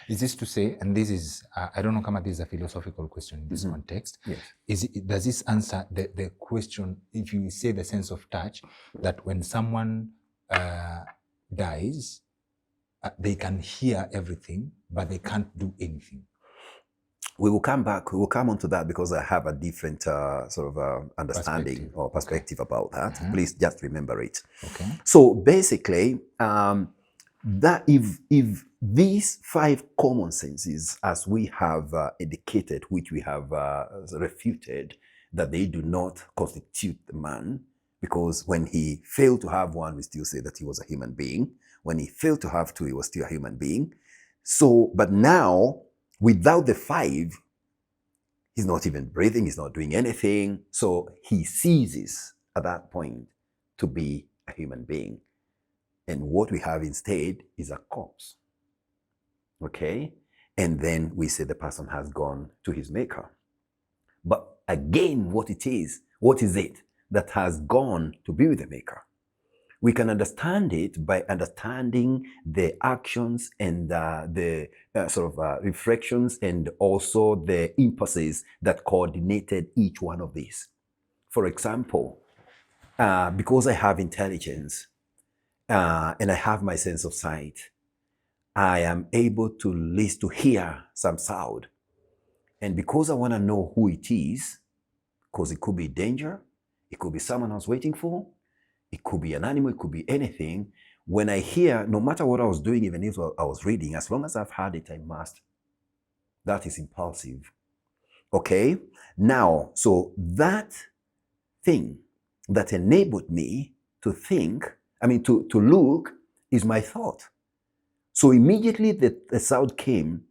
Is this to say, and this is, I don't know how this is a philosophical question in this context, yes. Does this answer the question, if you say the sense of touch, that when someone dies, they can hear everything, but they can't do anything? We will come back, we will come on to that because I have a different understanding or perspective about that. Please just remember it. Okay. So basically, that if these 5 common senses, as we have indicated, which we have refuted, that they do not constitute the man, because when he failed to have one, we still say that he was a human being. When he failed to have 2, he was still a human being. So, but now, without the 5, he's not even breathing, he's not doing anything. So he ceases at that point to be a human being. And what we have instead is a corpse. Okay? And then we say the person has gone to his maker. But again, what is it that has gone to be with the maker? We can understand it by understanding the actions and the reflections and also the impulses that coordinated each one of these. For example, because I have intelligence and I have my sense of sight, I am able to listen, to hear some sound. And because I want to know who it is, because it could be danger, it could be someone I was waiting for, it could be an animal, it could be anything. When I hear, no matter what I was doing, even if I was reading, as long as I've heard it, I must. That is impulsive. Okay? Now, so that thing that enabled me to think, to look, is my thought. So immediately the sound came,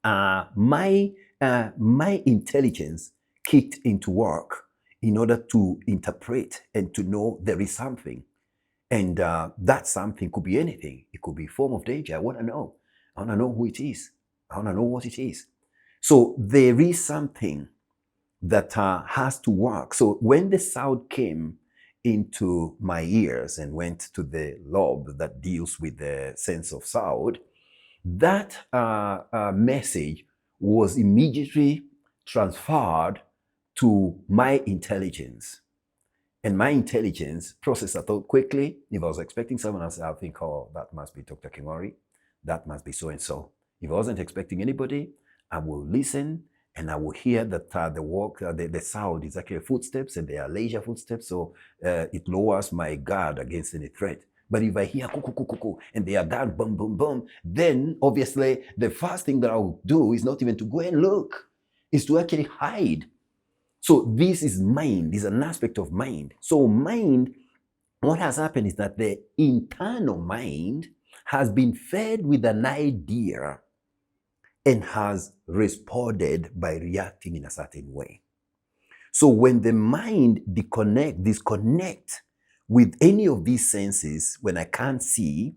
my intelligence kicked into work in order to interpret and to know there is something. And that something could be anything. It could be a form of danger. I want to know. I want to know who it is. I want to know what it is. So there is something that has to work. So when the sound came into my ears and went to the lobe that deals with the sense of sound, that message was immediately transferred to my intelligence. And my intelligence processed that thought quickly. If I was expecting someone else, I'll think, oh, that must be Dr. Mwai. That must be so-and-so. If I wasn't expecting anybody, I will listen and I will hear that the sound is actually footsteps, and they are leisure footsteps. So it lowers my guard against any threat. But if I hear kuku, and they are guard, boom, boom, boom, then obviously the first thing that I will do is not even to go and look, is to actually hide. So this is mind, is an aspect of mind. So mind, what has happened is that the internal mind has been fed with an idea and has responded by reacting in a certain way. So when the mind disconnect with any of these senses, when I can't see,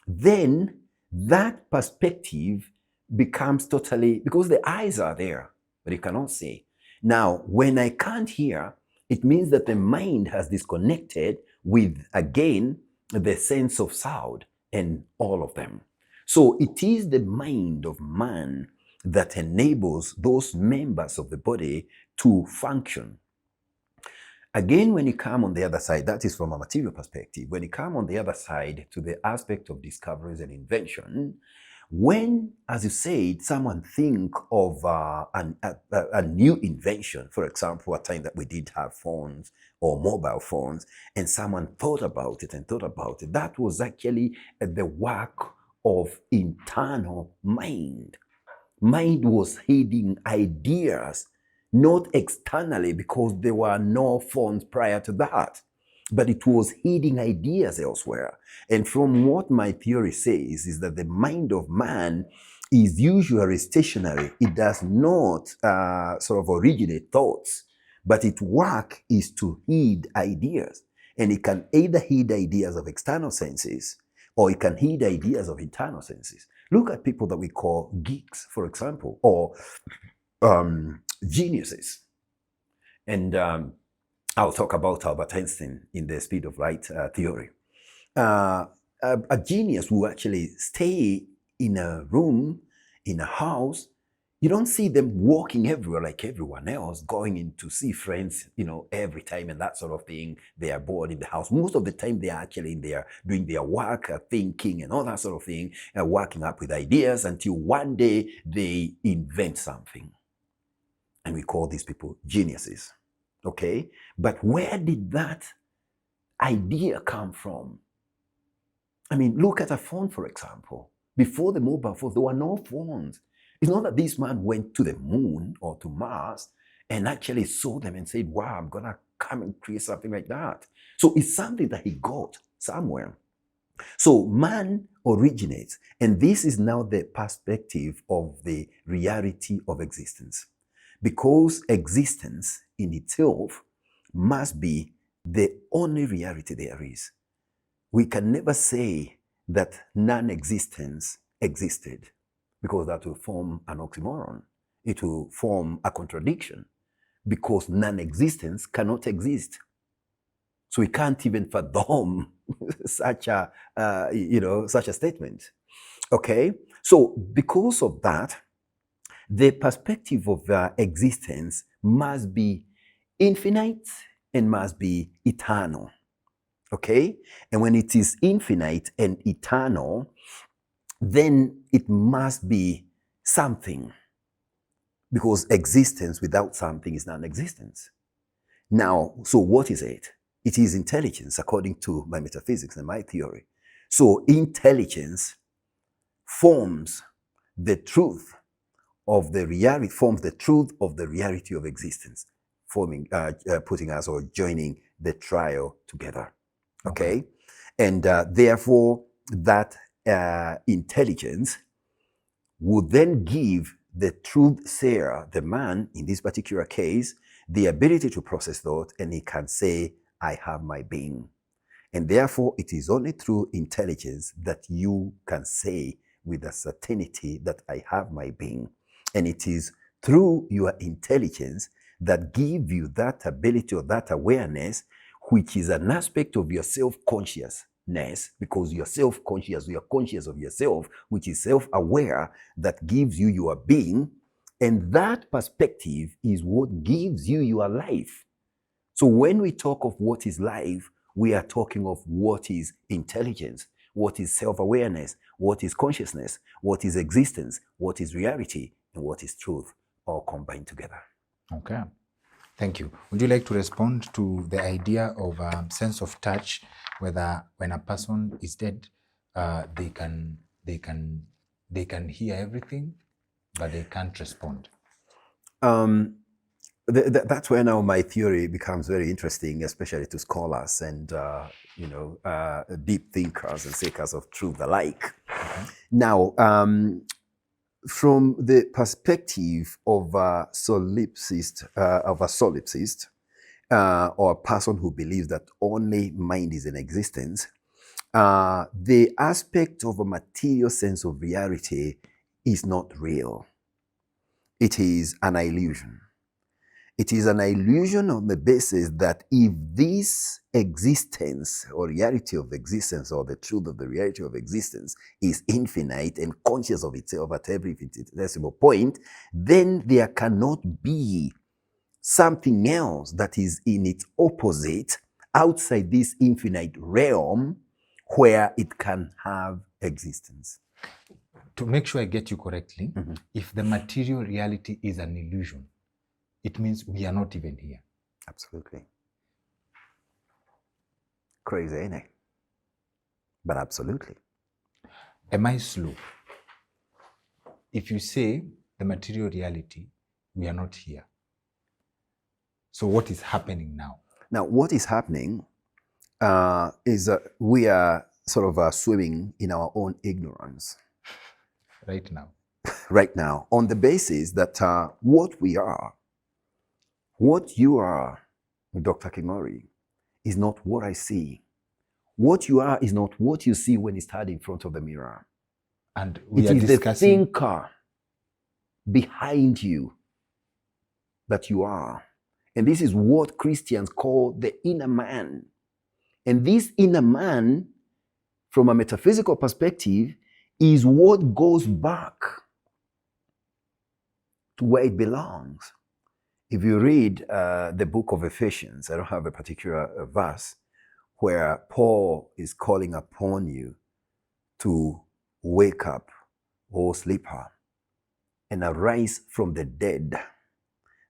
then that perspective becomes totally, because the eyes are there, but you cannot see. Now, when I can't hear, it means that the mind has disconnected with, again, the sense of sound and all of them. So it is the mind of man that enables those members of the body to function. Again, when you come on the other side, that is from a material perspective. When you come on the other side to the aspect of discoveries and invention, when, as you said, someone think of a new invention, for example, a time that we did have phones or mobile phones, and someone thought about it, that was actually the work of internal mind. Mind was hiding ideas, not externally, because there were no phones prior to that, but it was hiding ideas elsewhere. And from what my theory says is that the mind of man is usually stationary. It does not sort of originate thoughts, but its work is to hide ideas. And it can either hide ideas of external senses, or it can hide ideas of internal senses. Look at people that we call geeks, for example, or geniuses. And I'll talk about Albert Einstein in the speed of light theory. A genius will actually stay in a room, in a house. You don't see them walking everywhere like everyone else, going in to see friends, every time and that sort of thing. They are bored in the house. Most of the time, they are actually in there doing their work, thinking and all that sort of thing, working up with ideas until one day they invent something. And we call these people geniuses. Okay? But where did that idea come from? Look at a phone, for example. Before the mobile phones, there were no phones. It's not that this man went to the moon or to Mars and actually saw them and said, wow, I'm going to come and create something like that. So it's something that he got somewhere. So man originates, and this is now the perspective of the reality of existence. Because existence in itself must be the only reality there is. We can never say that non-existence existed, because that will form an oxymoron. It will form a contradiction, because non-existence cannot exist. So we can't even fathom such a statement. Okay? So because of that, the perspective of existence must be infinite and must be eternal. Okay? And when it is infinite and eternal, then it must be something, because existence without something is non-existence. Now, so what is it? It is intelligence, according to my metaphysics and my theory. So intelligence forms the truth of the reality, forms the truth of the reality of existence, forming, putting us or joining the trio together. Okay? And therefore, that intelligence would then give the truth sayer, the man in this particular case, the ability to process thought, and he can say, I have my being. And therefore, it is only through intelligence that you can say with a certainty that I have my being. And it is through your intelligence that give you that ability or that awareness, which is an aspect of your self-consciousness, because you're self-conscious, you're conscious of yourself, which is self-aware, that gives you your being. And that perspective is what gives you your life. So when we talk of what is life, we are talking of what is intelligence, what is self-awareness, what is consciousness, what is existence, what is reality, and what is truth, all combined together. Okay. Thank you. Would you like to respond to the idea of sense of touch, whether when a person is dead, they can hear everything, but they can't respond? That's where now my theory becomes very interesting, especially to scholars and deep thinkers and seekers of truth alike. Okay. Now, from the perspective of a solipsist, or a person who believes that only mind is in existence, the aspect of a material sense of reality is not real. It is an illusion. It is an illusion on the basis that if this existence or reality of existence or the truth of the reality of existence is infinite and conscious of itself at every infinitesimal point, then there cannot be something else that is in its opposite outside this infinite realm where it can have existence. To make sure I get you correctly, if the material reality is an illusion, it means we are not even here. Absolutely. Crazy, ain't it? But absolutely. Am I slow? If you say the material reality, we are not here. So what is happening now? Now, what is happening is we are sort of swimming in our own ignorance. Right now. Right now, on the basis that what we are, what you are, Dr. Kimori, is not what I see. What you are is not what you see when you stand in front of the mirror. And we it are is discussing the thinker behind you that you are. And this is what Christians call the inner man. And this inner man, from a metaphysical perspective, is what goes back to where it belongs. If you read the book of Ephesians, I don't have a particular verse, where Paul is calling upon you to wake up, O sleeper, and arise from the dead,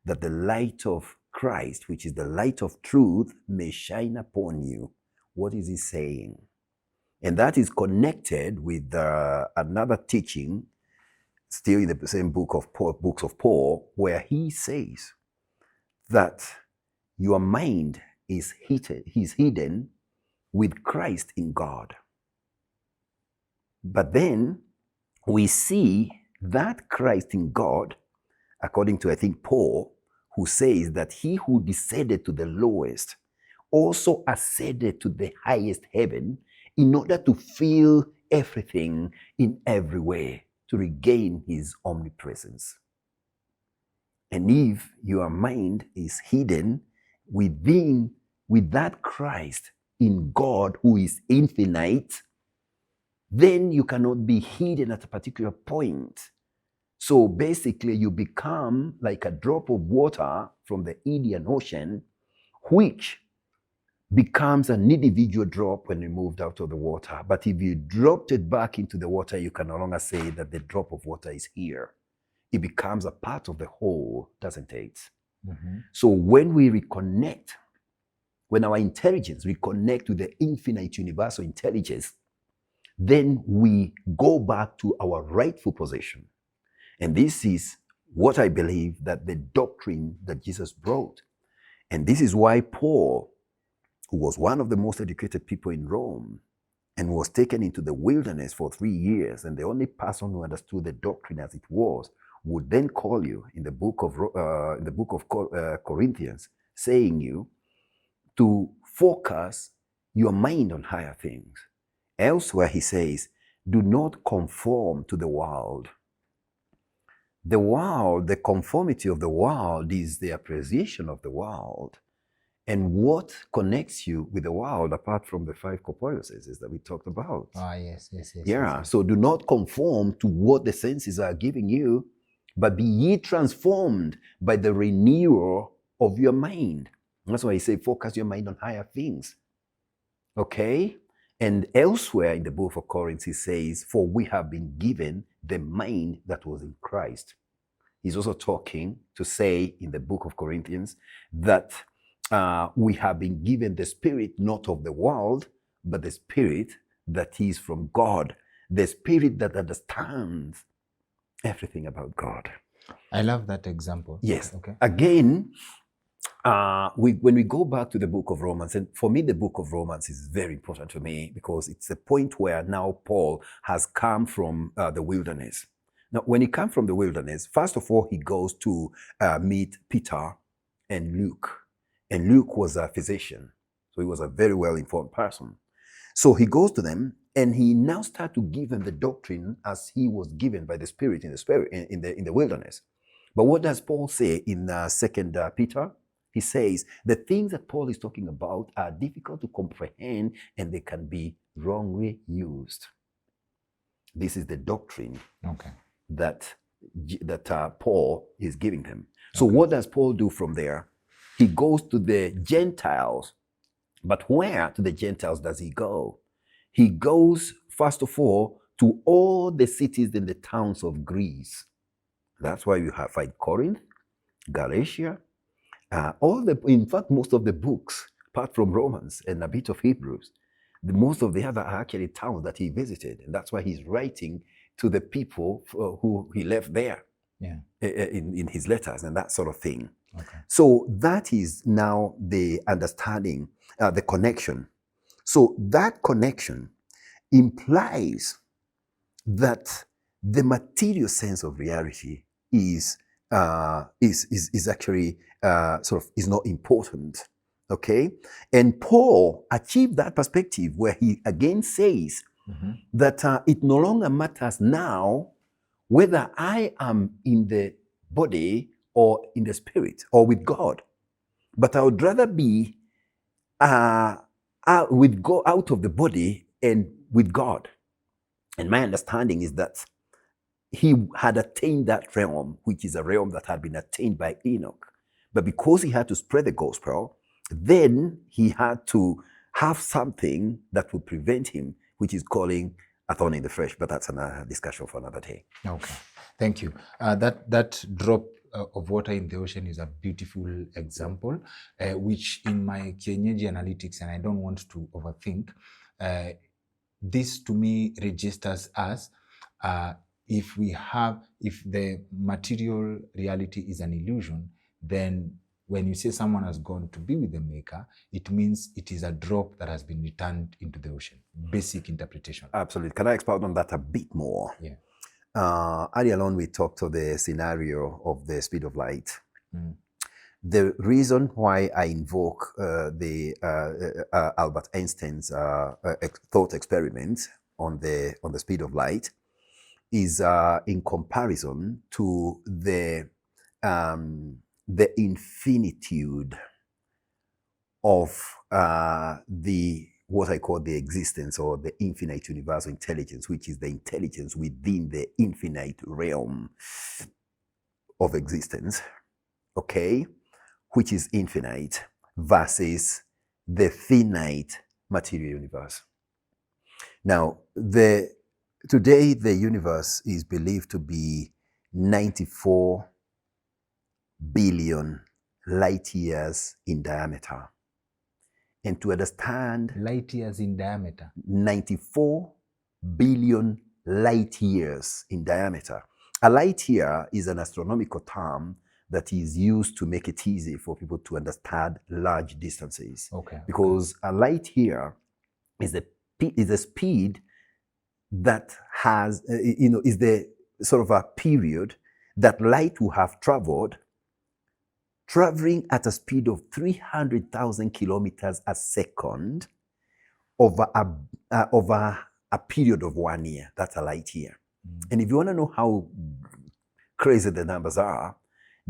that the light of Christ, which is the light of truth, may shine upon you. What is he saying? And that is connected with another teaching, still in the same books of Paul, where he says that your mind is hidden with Christ in God. But then we see that Christ in God, according to, I think, Paul, who says that he who descended to the lowest also ascended to the highest heaven in order to fill everything in every way, to regain his omnipresence. And if your mind is hidden with that Christ in God who is infinite, then you cannot be hidden at a particular point. So basically you become like a drop of water from the Indian Ocean, which becomes an individual drop when removed out of the water. But if you dropped it back into the water, you can no longer say that the drop of water is here. It becomes a part of the whole, doesn't it? Mm-hmm. So when we reconnect, when our intelligence reconnect with the infinite universal intelligence, then we go back to our rightful position. And this is what I believe that the doctrine that Jesus brought. And this is why Paul, who was one of the most educated people in Rome and was taken into the wilderness for 3 years, and the only person who understood the doctrine as it was, would then call you in the book of Corinthians, saying you to focus your mind on higher things. Elsewhere he says, do not conform to the world. The world, the conformity of the world is the appreciation of the world. And what connects you with the world, apart from the 5 corporeal senses that we talked about? Yes. Yeah, Yes. so do not conform to what the senses are giving you, but be ye transformed by the renewal of your mind. That's why he said, focus your mind on higher things. Okay? And elsewhere in the book of Corinthians, he says, for we have been given the mind that was in Christ. He's also talking to say in the book of Corinthians that we have been given the spirit not of the world, but the spirit that is from God, the spirit that understands everything about God. I love that example. Yes. Okay. Again, when we go back to the book of Romans, and for me, the book of Romans is very important to me because it's the point where now Paul has come from the wilderness. Now, when he comes from the wilderness, first of all, he goes to meet Peter and Luke. And Luke was a physician, so he was a very well-informed person. So he goes to them, and he now starts to give them the doctrine as he was given by the Spirit in the wilderness. But what does Paul say in 2 Peter? He says the things that Paul is talking about are difficult to comprehend, and they can be wrongly used. This is the doctrine that Paul is giving them. So what does Paul do from there? He goes to the Gentiles. But where to the Gentiles does he go? He goes, first of all, to all the cities and the towns of Greece. That's why you find Corinth, Galatia, in fact, most of the books, apart from Romans and a bit of Hebrews, most of the other are actually towns that he visited. And that's why he's writing to the people who he left there in his letters and that sort of thing. Okay. So that is now the understanding, the connection. So that connection implies that the material sense of reality is actually is not important. Okay? And Paul achieved that perspective where he again says that it no longer matters now whether I am in the body or in the spirit or with God, but I would rather be with God, out of the body and with God. And my understanding is that he had attained that realm, which is a realm that had been attained by Enoch. But because he had to spread the gospel, then he had to have something that would prevent him, which is calling a thorn in the flesh. But that's another discussion for another day. Okay, thank you. That drop of water in the ocean is a beautiful example, which in my Kienyeji analytics, and I don't want to overthink, this to me registers as if the material reality is an illusion, then when you say someone has gone to be with the Maker, it means it is a drop that has been returned into the ocean. Basic interpretation. Absolutely. Can I expound on that a bit more? Yeah. Earlier on, we talked of the scenario of the speed of light. The reason why I invoke the Albert Einstein's thought experiment on the speed of light is in comparison to the infinitude of what I call the existence or the infinite universal intelligence, which is the intelligence within the infinite realm of existence, okay, which is infinite, versus the finite material universe. Now, today the universe is believed to be 94 billion light years in diameter. And to understand light years in diameter, 94 billion light years in diameter. A light year is an astronomical term that is used to make it easy for people to understand large distances. Okay. Because a light year is a speed that has, is the sort of a period that light will have traveled, traveling at a speed of 300,000 kilometers a second over a period of 1 year. That's a light year. And if you want to know how crazy the numbers are,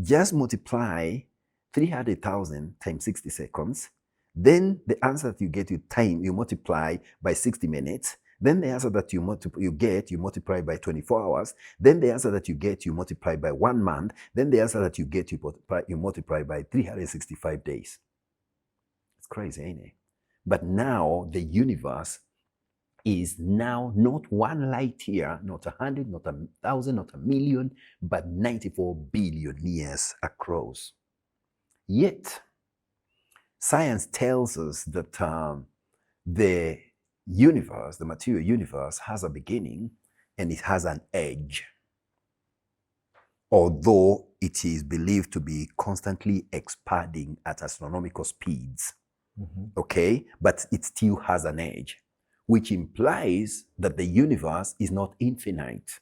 just multiply 300,000 times 60 seconds. Then the answer that you get with time, you multiply by 60 minutes. Then the answer that you multiply by 24 hours. Then the answer that you get, you multiply by 1 month. Then the answer that you get, you multiply by 365 days. It's crazy, ain't it? But now the universe is now not 1 light year, not 100, not 1,000, not 1,000,000, but 94 billion years across. Yet, science tells us that the universe, the material universe, has a beginning and it has an edge. Although it is believed to be constantly expanding at astronomical speeds, okay? But it still has an edge, which implies that the universe is not infinite.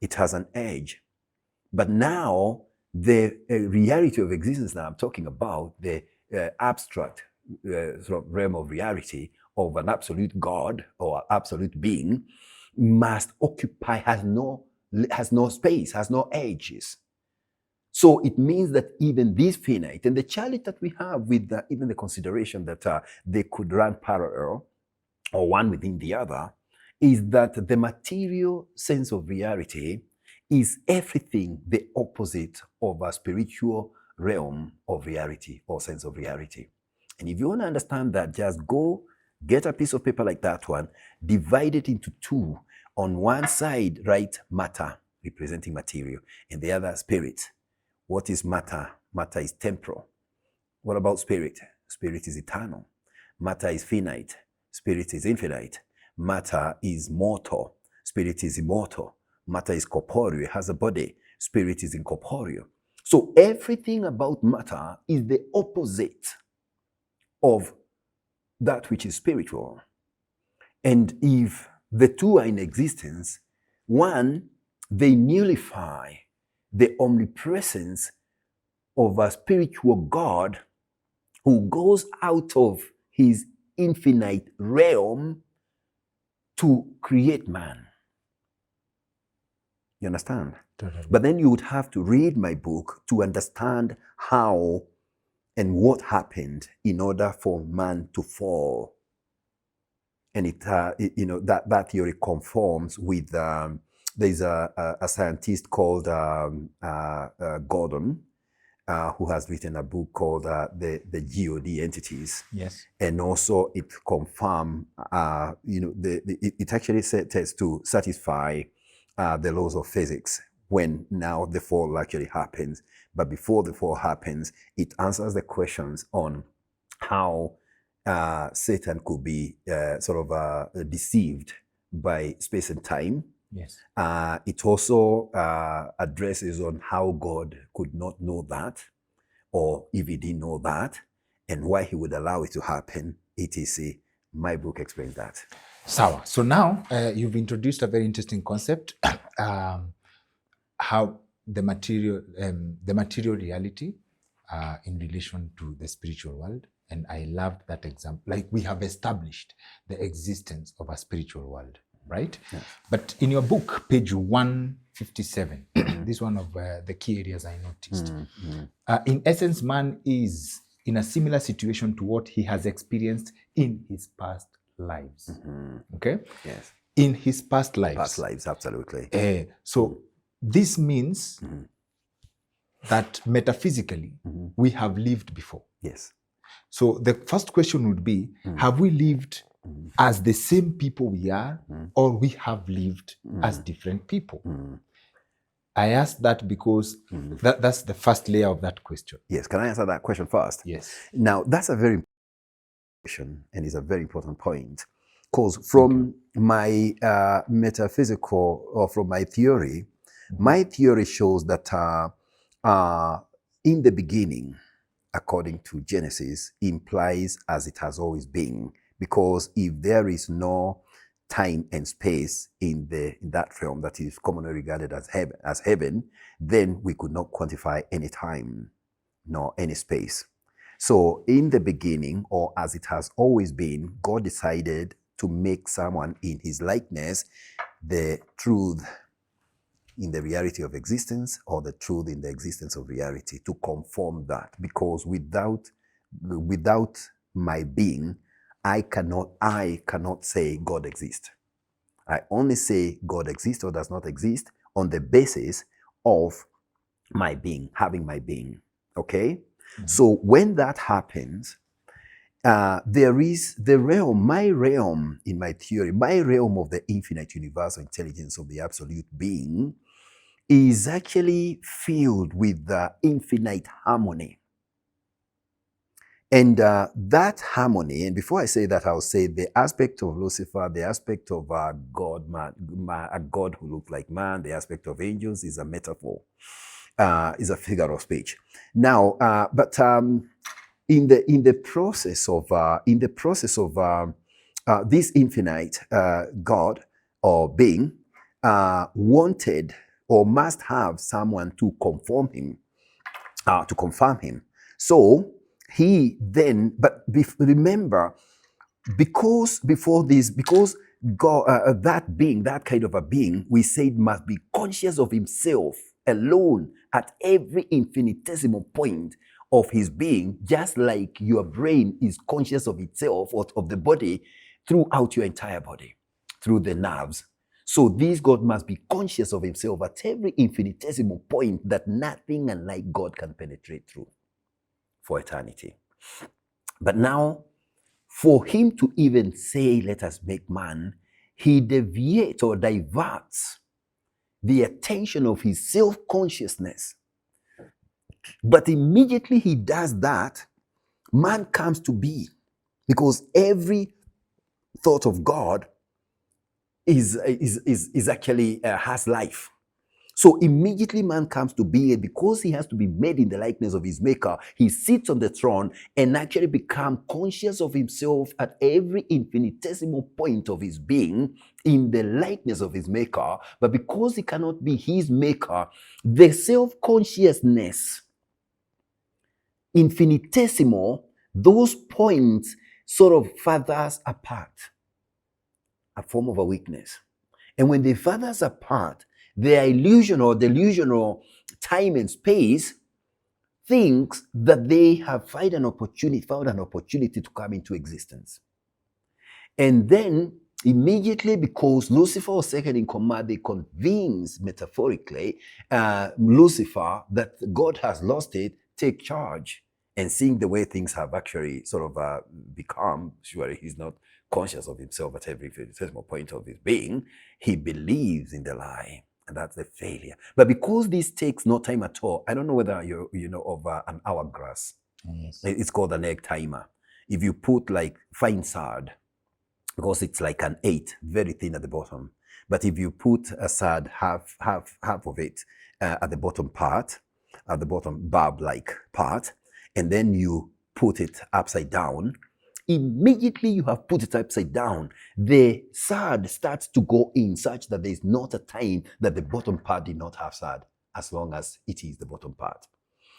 It has an edge. But now, the reality of existence that I'm talking about, the abstract sort of realm of reality of an absolute God or absolute being, must occupy, has no space, has no edges. So it means that even this finite, and the challenge that we have with even the consideration that they could run parallel, or one within the other, is that the material sense of reality is everything the opposite of a spiritual realm of reality or sense of reality. And if you want to understand that, just go get a piece of paper like that one, divide it into two. On one side, write matter, representing material, and the other spirit. What is matter? Matter is temporal. What about spirit? Spirit is eternal. Matter is finite. Spirit is infinite. Matter is mortal. Spirit is immortal. Matter is corporeal, it has a body. Spirit is incorporeal. So everything about matter is the opposite of that which is spiritual. And if the two are in existence, one, they nullify the omnipresence of a spiritual God who goes out of his infinite realm to create man. You understand? Totally. But then you would have to read my book to understand how and what happened in order for man to fall. And that theory conforms with, there's a scientist called Gordon, who has written a book called the God entities. Yes. And also it confirms, it actually tends to satisfy the laws of physics when now the fall actually happens. But before the fall happens, it answers the questions on how Satan could be deceived by space and time. Yes. It also addresses on how God could not know that, or if he didn't know that, and why he would allow it to happen, etc. My book explains that. Sawa. So now you've introduced a very interesting concept, how the material reality in relation to the spiritual world. And I loved that example. Like, we have established the existence of a spiritual world, right? Yeah. But in your book, page 157, this is one of the key areas I noticed. In essence, man is in a similar situation to what he has experienced in his past lives. Okay? Yes. In his past lives. Past lives, absolutely. So this means that metaphysically, we have lived before. Yes. So the first question would be, have we lived as the same people we are, or we have lived as different people? I ask that because that's the first layer of that question. Yes, can I answer that question first? Yes. Now, that's a very important question, and is a very important point. Because from my metaphysical, or from my theory, my theory shows that in the beginning, according to Genesis, implies as it has always been. Because if there is no time and space in that realm that is commonly regarded as heaven, then we could not quantify any time nor any space. So in the beginning, or as it has always been, God decided to make someone in his likeness, the truth in the reality of existence, or the truth in the existence of reality, to conform that. Because without my being, I cannot say God exists. I only say God exists or does not exist on the basis of my being, having my being. Okay? So when that happens, there is the realm, my realm in my theory, my realm of the infinite universal intelligence of the absolute being is actually filled with the infinite harmony. And that harmony, and before I say that, I'll say the aspect of Lucifer, the aspect of God, a God who looks like man, the aspect of angels is a metaphor, is a figure of speech. Now, but in the process of this infinite God or being wanted or must have someone to confirm him. So he then, but remember, because before this, because God, that being, that kind of a being, we said must be conscious of himself alone at every infinitesimal point of his being, just like your brain is conscious of itself or of the body throughout your entire body, through the nerves. So this God must be conscious of himself at every infinitesimal point that nothing unlike God can penetrate through for eternity. But now, for him to even say, let us make man, he deviates or diverts the attention of his self-consciousness. But immediately he does that, man comes to be, because every thought of God is actually has life. So immediately man comes to be, and because he has to be made in the likeness of his maker, he sits on the throne and actually becomes conscious of himself at every infinitesimal point of his being in the likeness of his maker. But because he cannot be his maker, the self-consciousness, infinitesimal, those points sort of fathers apart, a form of a weakness. And when they fathers apart, their illusion or delusional time and space thinks that they have found an opportunity to come into existence. And then immediately, because Lucifer was second in command, they convince metaphorically Lucifer that God has lost it, take charge. And seeing the way things have actually sort of become, surely he's not conscious of himself at every point of his being, he believes in the lie. And that's the failure. But because this takes no time at all, I don't know whether you know of an hourglass. Yes. It's called an egg timer. If you put like fine sard, because it's like an 8, very thin at the bottom. But if you put a sard, half of it at the bottom part, at the bottom barb-like part, and then you put it upside down, immediately you have put it upside down, the sard starts to go in such that there is not a time that the bottom part did not have sard, as long as it is the bottom part.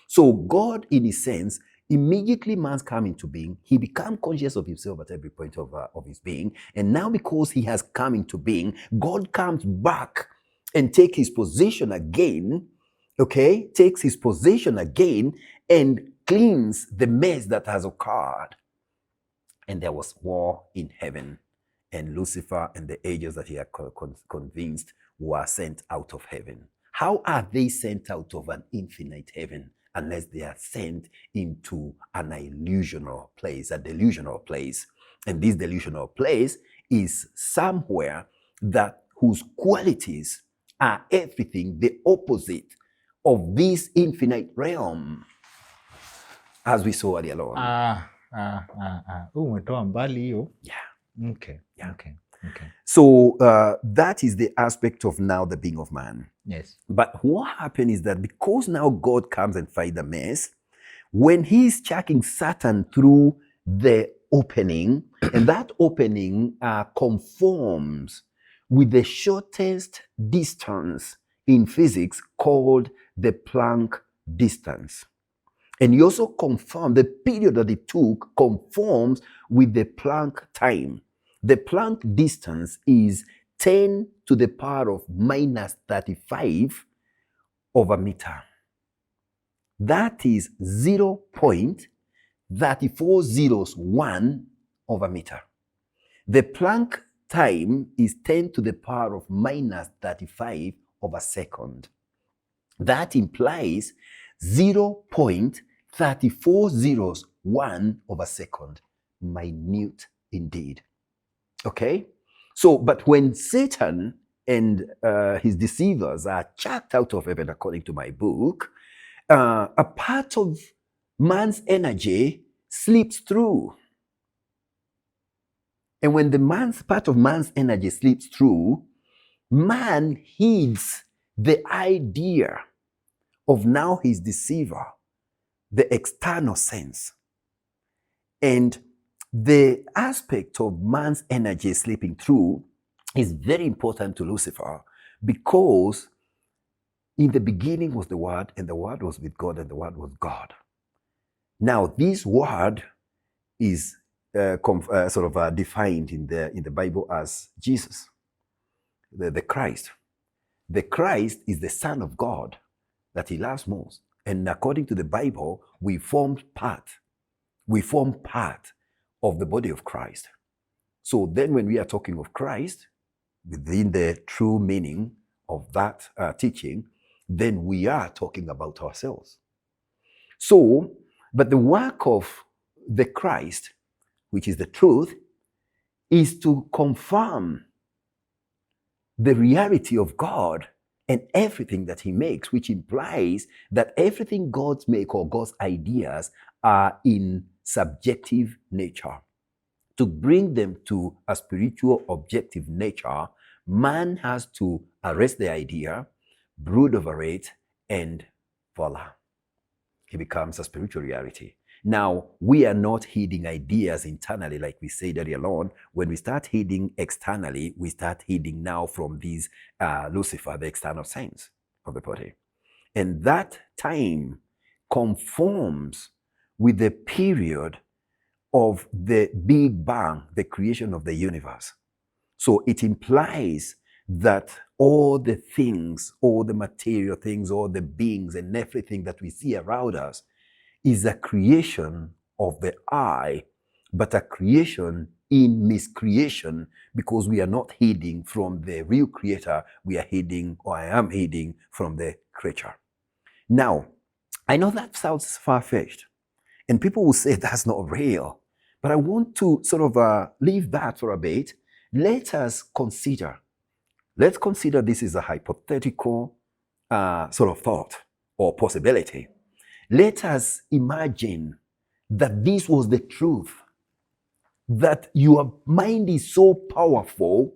So God, in a sense, immediately man's come into being, he becomes conscious of himself at every point of his being. And now because he has come into being, God comes back and takes his position again, okay? Takes his position again and cleans the mess that has occurred. And there was war in heaven, and Lucifer and the angels that he had convinced were sent out of heaven. How are they sent out of an infinite heaven? unless they are sent into an illusional place, a delusional place. And this delusional place is somewhere that whose qualities are everything the opposite of this infinite realm, as we saw earlier on. Umetoa mbali hiyo. Yeah. Okay. Yeah. Okay. Okay. So that is the aspect of now the being of man. Yes. But what happened is that because now God comes and fights the mess, when he's checking Satan through the opening, and that opening conforms with the shortest distance in physics called the Planck distance. And he also confirmed the period that it took conforms with the Planck time. The Planck distance is 10 to the power of minus 35 over meter. That is 0.3401 over meter. The Planck time is 10 to the power of minus 35 over second. That implies 0.3401 over second. Minute indeed. Okay? So, but when Satan and his deceivers are chucked out of heaven, according to my book, a part of man's energy slips through. And when the part of man's energy slips through, man heeds the idea of now his deceiver, the external sense. And the aspect of man's energy slipping through is very important to Lucifer, because in the beginning was the Word, and the Word was with God, and the Word was God. Now, this Word is defined in the Bible as Jesus, the Christ. The Christ is the Son of God that he loves most. And according to the Bible, we form part of the body of Christ. So then when we are talking of Christ, within the true meaning of that teaching, then we are talking about ourselves. So, but the work of the Christ, which is the truth, is to confirm the reality of God and everything that he makes, which implies that everything God makes or God's ideas are in subjective nature. To bring them to a spiritual objective nature, man has to arrest the idea, brood over it, and voila, he becomes a spiritual reality. Now, we are not heeding ideas internally like we said earlier on. When we start heeding externally, we start heeding now from these Lucifer, the external sense of the body. And that time conforms with the period of the Big Bang, the creation of the universe. So it implies that all the things, all the material things, all the beings and everything that we see around us is a creation of the I, but a creation in miscreation, because we are not heeding from the real creator, we are heeding, or I am heeding from the creature. Now, I know that sounds far-fetched, and people will say that's not real, but I want to sort of leave that for a bit. Let's consider this is a hypothetical sort of thought or possibility. Let us imagine that this was the truth, that your mind is so powerful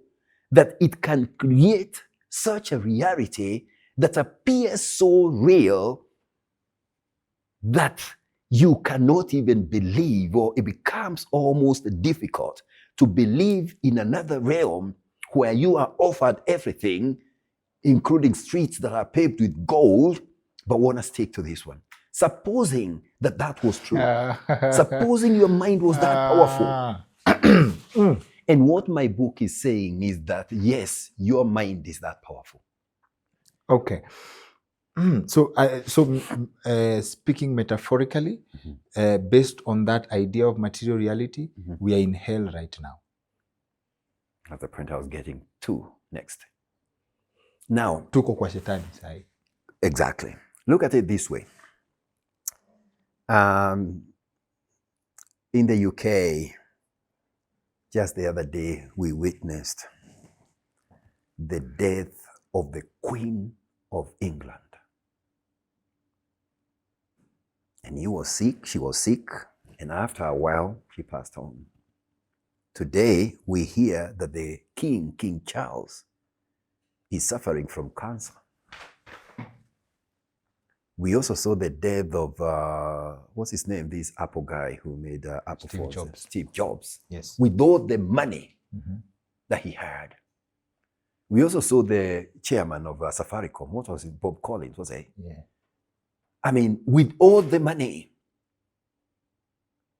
that it can create such a reality that appears so real that you cannot even believe, or it becomes almost difficult to believe in another realm where you are offered everything, including streets that are paved with gold, but want to stick to this one. Supposing that was true. Supposing your mind was that powerful. And what my book is saying is that, yes, your mind is that powerful. Okay. So speaking metaphorically, based on that idea of material reality, we are in hell right now. That's the point I was getting to next. Now, tuko kwa shetani sahi. Exactly. Look at it this way. In the UK, just the other day, we witnessed the death of the Queen of England. And she was sick, and after a while, she passed on. Today, we hear that the King Charles, is suffering from cancer. We also saw the death of, what's his name, this Apple guy who made Apple phones. Steve Jobs. Yes. With all the money that he had. We also saw the chairman of Safaricom. What was it? Bob Collins, was he? Yeah. I mean, with all the money,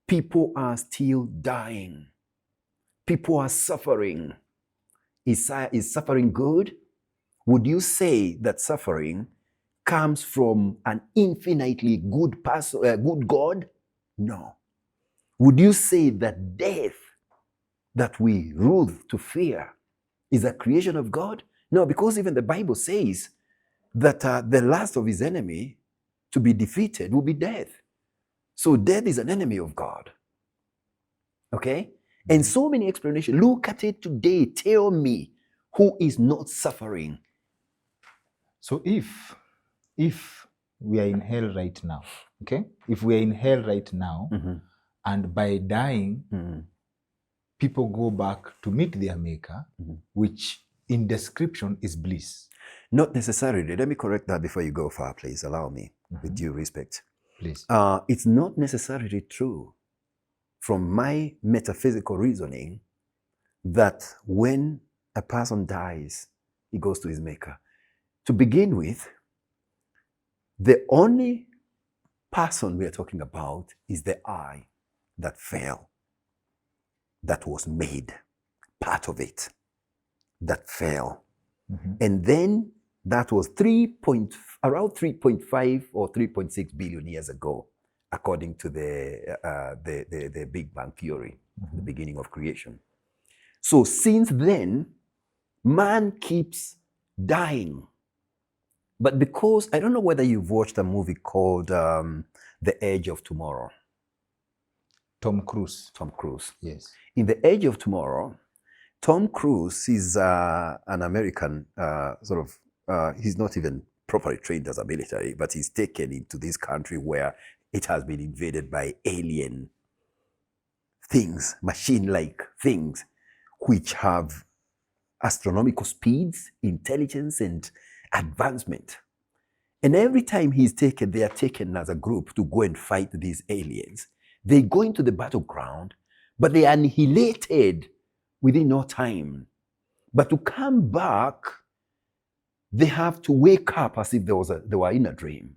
people are still dying. People are suffering. Is suffering good? Would you say that suffering comes from an infinitely good person, good God? No. Would you say that death that we rule to fear is a creation of God? No, because even the Bible says that the last of his enemy to be defeated will be death. So death is an enemy of God. Okay? And so many explanations. Look at it today. Tell me who is not suffering. So if we are in hell right now, okay? If we are in hell right now, and by dying, people go back to meet their maker, which in description is bliss. Not necessarily. Let me correct that before you go far, please. Allow me, with due respect. Please. It's not necessarily true from my metaphysical reasoning that when a person dies, he goes to his maker. To begin with, the only person we are talking about is the I that fell, that was made, part of it, that fell. And then that was around 3.5 or 3.6 billion years ago, according to the Big Bang Theory, the beginning of creation. So since then, man keeps dying. But because, I don't know whether you've watched a movie called The Edge of Tomorrow. Tom Cruise. Tom Cruise. Yes. In The Edge of Tomorrow, Tom Cruise is an American he's not even properly trained as a military, but he's taken into this country where it has been invaded by alien things, machine-like things, which have astronomical speeds, intelligence, and advancement. And every time they are taken as a group to go and fight these aliens. They go into the battleground, but they are annihilated within no time. But to come back, they have to wake up as if they were in a dream.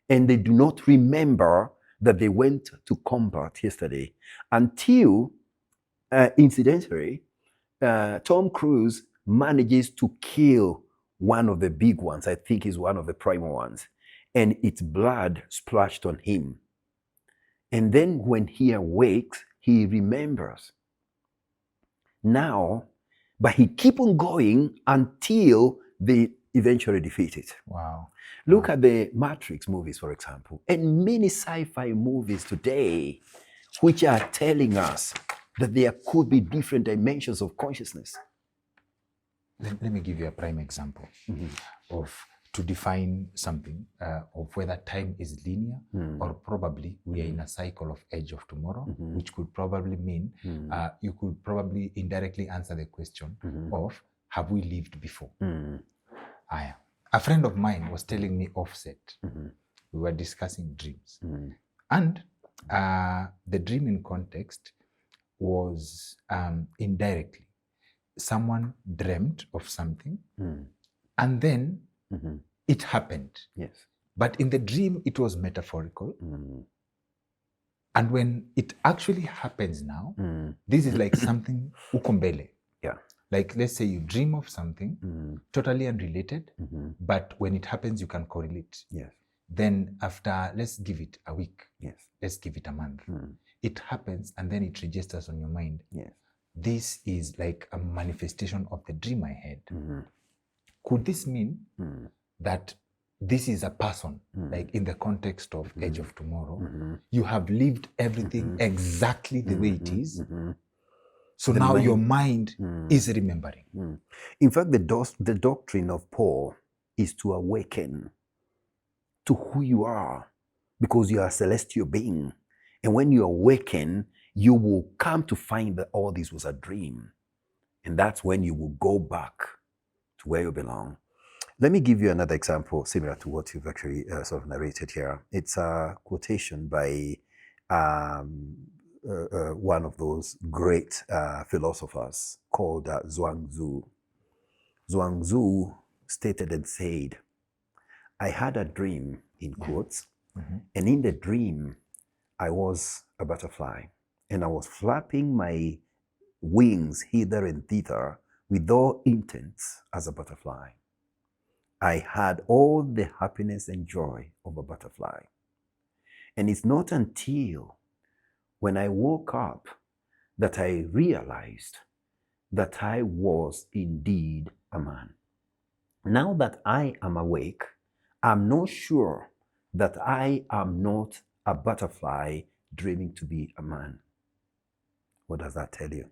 And they do not remember that they went to combat yesterday until, incidentally, Tom Cruise manages to kill one of the big ones. I think he's one of the primal ones. And its blood splashed on him. And then when he awakes, he remembers. Now, but he keep on going until they eventually defeat it. Wow. Look at the Matrix movies, for example, and many sci-fi movies today, which are telling us that there could be different dimensions of consciousness. Let me give you a prime example to define something of whether time is linear or probably we are in a cycle of Edge of Tomorrow, which could probably mean you could probably indirectly answer the question of have we lived before? A friend of mine was telling me offset. We were discussing dreams. And the dream in context was indirectly. Someone dreamt of something and then it happened. Yes. But in the dream, it was metaphorical. And when it actually happens now, this is like something ukombele. Yeah. Like, let's say you dream of something totally unrelated, but when it happens, you can correlate. Yes. Then after, let's give it a week. Yes. Let's give it a month. It happens and then it registers on your mind. Yes. This is like a manifestation of the dream I had. Could this mean that this is a person, like in the context of Age of Tomorrow, you have lived everything exactly the way it is. So The now mind- your mind is remembering. In fact, the doctrine of Paul is to awaken to who you are, because you are a celestial being. And when you awaken, you will come to find that all this was a dream. And that's when you will go back to where you belong. Let me give you another example similar to what you've actually sort of narrated here. It's a quotation by one of those great philosophers called Zhuangzi. Zhuangzi stated and said, I had a dream, in quotes, and in the dream, I was a butterfly, and I was flapping my wings hither and thither with all intents as a butterfly. I had all the happiness and joy of a butterfly. And it's not until when I woke up that I realized that I was indeed a man. Now that I am awake, I'm not sure that I am not a butterfly dreaming to be a man. What does that tell you?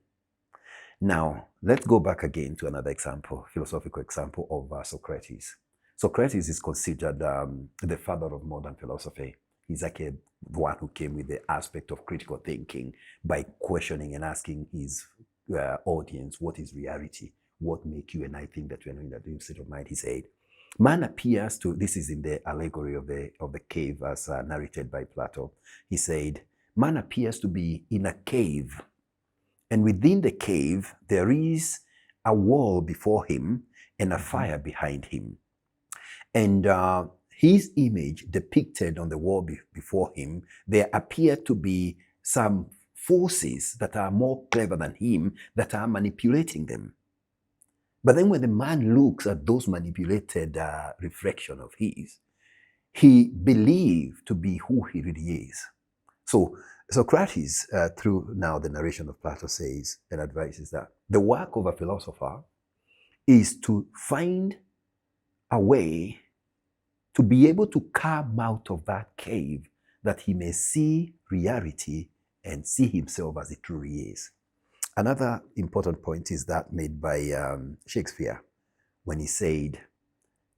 Now, let's go back again to another example, philosophical example of Socrates. Socrates is considered the father of modern philosophy. He's like the one who came with the aspect of critical thinking by questioning and asking his audience, what is reality? What makes you and I think that we are in that state of mind? He said, man appears to, this is in the allegory of the cave as narrated by Plato. He said, man appears to be in a cave, and within the cave, there is a wall before him and a fire behind him. And his image depicted on the wall before him, there appear to be some forces that are more clever than him that are manipulating them. But then when the man looks at those manipulated reflection of his, he believed to be who he really is. So Socrates, through now the narration of Plato, says and advises that the work of a philosopher is to find a way to be able to come out of that cave that he may see reality and see himself as he truly is. Another important point is that made by Shakespeare when he said,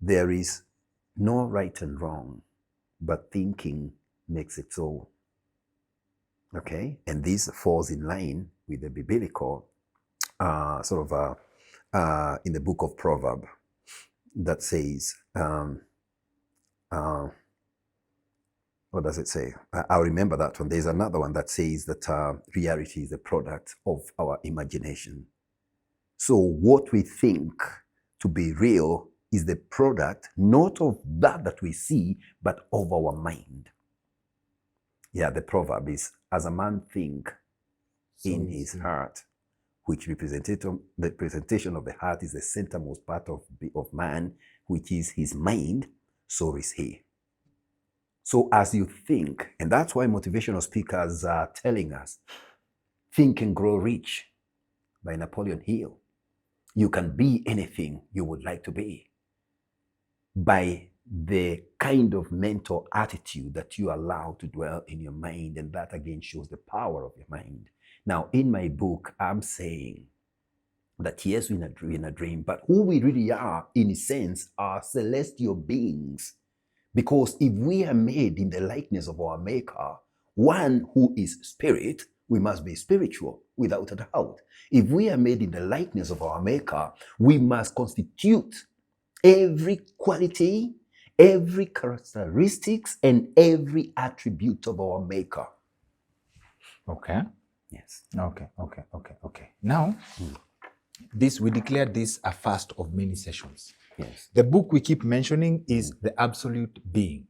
there is no right and wrong, but thinking makes it so. Okay, and this falls in line with the biblical in the book of Proverbs that says, what does it say? I'll remember that one. There's another one that says that reality is a product of our imagination. So what we think to be real is the product not of that we see, but of our mind. Yeah, the proverb is, as a man think in his heart, which the presentation of the heart is the centermost part of man, which is his mind, so is he. So as you think, and that's why motivational speakers are telling us, Think and Grow Rich by Napoleon Hill. You can be anything you would like to be by the kind of mental attitude that you allow to dwell in your mind, and that again shows the power of your mind. Now, in my book, I'm saying that yes, we're in a dream, but who we really are, in a sense, are celestial beings. Because if we are made in the likeness of our Maker, one who is spirit, we must be spiritual, without a doubt. If we are made in the likeness of our Maker, we must constitute every quality, every characteristics, and every attribute of our Maker. Okay. Yes. Okay. Now, we declare this a first of many sessions. Yes. The book we keep mentioning is The Absolute Being,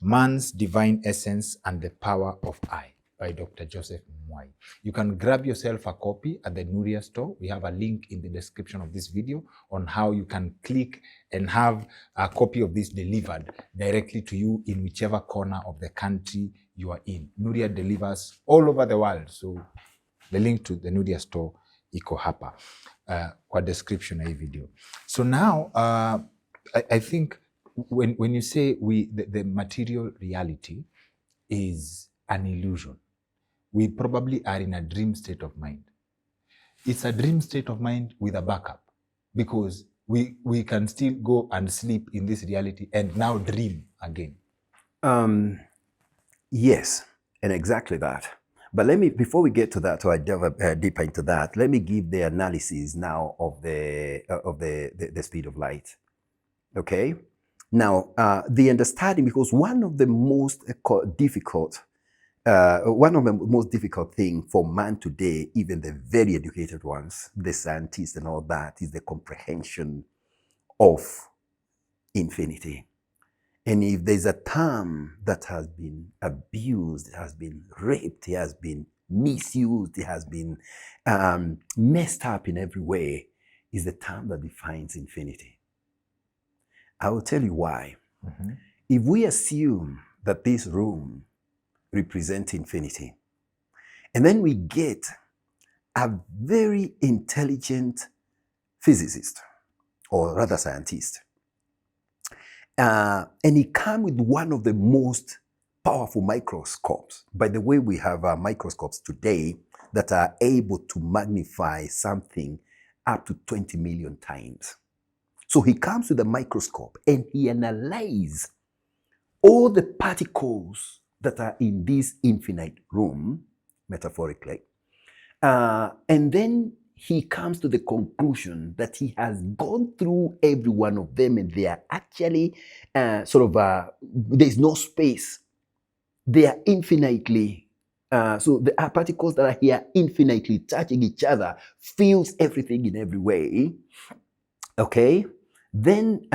Man's Divine Essence and the Power of I by Dr. Joseph Mwai. You can grab yourself a copy at the Nuria store. We have a link in the description of this video on how you can click and have a copy of this delivered directly to you in whichever corner of the country you are in. Nuria delivers all over the world. So the link to the Nuria store iko hapa kwa description ya hii video. So now, I think when you say the material reality is an illusion, we probably are in a dream state of mind. It's a dream state of mind with a backup, because we can still go and sleep in this reality and now dream again. Yes, and exactly that. But let me, before we get to that, or I delve deeper into that, let me give the analysis now of the speed of light. Okay? Now, the understanding, because one of the most difficult thing for man today, even the very educated ones, the scientists and all that, is the comprehension of infinity. And if there's a term that has been abused, it has been raped, it has been misused, it has been messed up in every way, is the term that defines infinity. I will tell you why. Mm-hmm. If we assume that this room represents infinity, and then we get a very intelligent physicist, or rather scientist, and he came with one of the most powerful microscopes. By the way, we have microscopes today that are able to magnify something up to 20 million times. So he comes with a microscope and he analyzes all the particles that are in this infinite room, metaphorically, and then he comes to the conclusion that he has gone through every one of them, and they are actually there's no space. They are infinitely, so the particles that are here infinitely touching each other, fills everything in every way. Okay? Then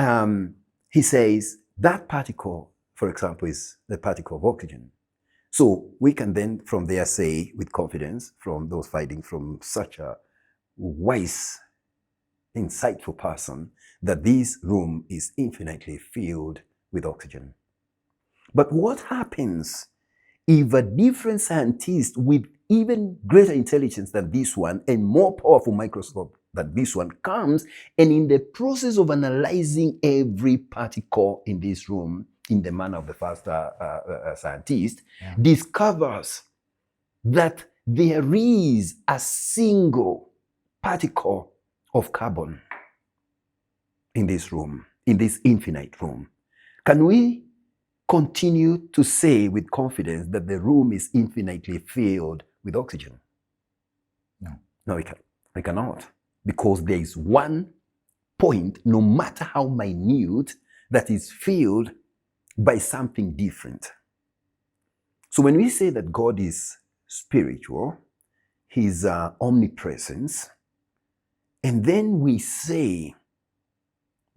he says that particle, for example, is the particle of oxygen. So we can then from there say with confidence, from those fighting from such a wise, insightful person, that this room is infinitely filled with oxygen. But what happens if a different scientist with even greater intelligence than this one and more powerful microscope than this one comes, and in the process of analyzing every particle in this room in the manner of the first scientist, discovers that there is a single particle of carbon in this room, in this infinite room? Can we continue to say with confidence that the room is infinitely filled with oxygen? No, we cannot. Because there is one point, no matter how minute, that is filled by something different. So when we say that God is spiritual, his omnipresence, and then we say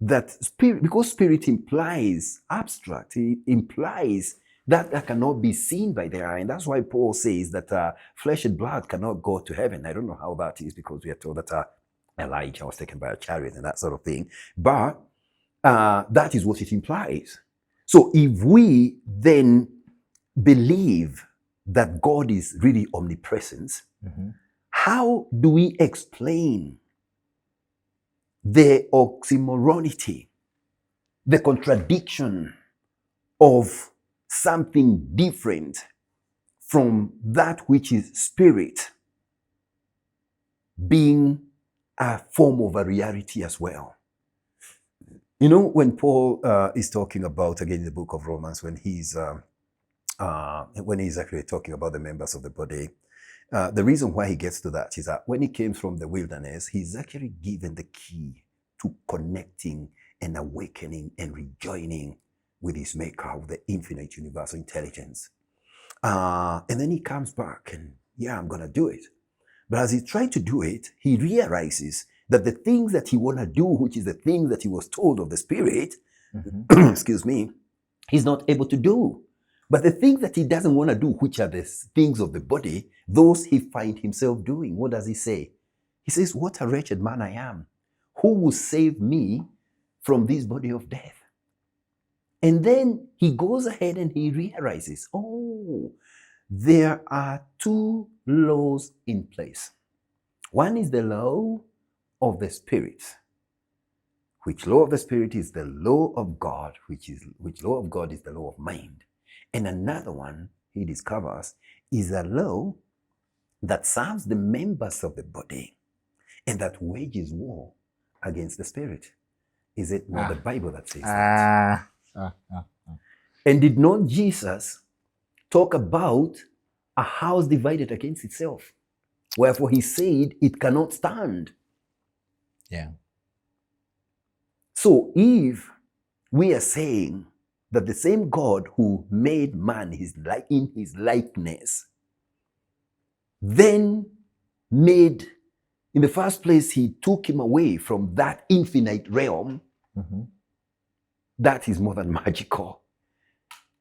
that spirit, because spirit implies abstract, it implies that cannot be seen by the eye. And that's why Paul says that flesh and blood cannot go to heaven. I don't know how that is, because we are told that Elijah was taken by a chariot and that sort of thing. But that is what it implies. So if we then believe that God is really omnipresent, how do we explain the oxymoronity, the contradiction of something different from that which is spirit being a form of a reality as well? You know, when Paul is talking about, again, in the book of Romans, when he's actually talking about the members of the body, the reason why he gets to that is that when he came from the wilderness, he's actually given the key to connecting and awakening and rejoining with his maker, with the infinite universal intelligence. And then he comes back and, I'm going to do it. But as he tried to do it, he realizes that the things that he want to do, which is the things that he was told of the Spirit, excuse me, he's not able to do. But the things that he doesn't want to do, which are the things of the body, those he finds himself doing. What does he say? He says, what a wretched man I am. Who will save me from this body of death? And then he goes ahead and he realizes, there are two laws in place. One is the law of the Spirit, which law of the spirit is the law of God, which law of God is the law of mind. And another one he discovers is a law that serves the members of the body and that wages war against the spirit. Is it not the Bible that says that? And did not Jesus talk about a house divided against itself? Wherefore he said it cannot stand. Yeah. So if we are saying that the same God who made man in his likeness, then made, in the first place, he took him away from that infinite realm, that is more than magical.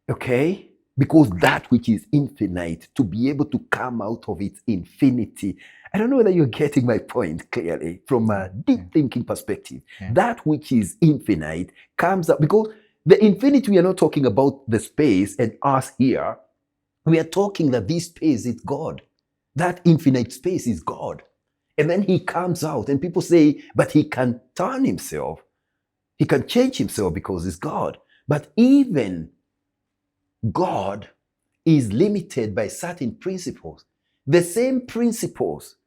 Okay? Because that which is infinite, to be able to come out of its infinity. I don't know whether you're getting my point clearly from a deep thinking perspective. Yeah. That which is infinite comes up, because the infinity, we are not talking about the space and us here. We are talking that this space is God. That infinite space is God. And then he comes out and people say, but he can turn himself. He can change himself because he's God. But even God is limited by certain principles. The same principles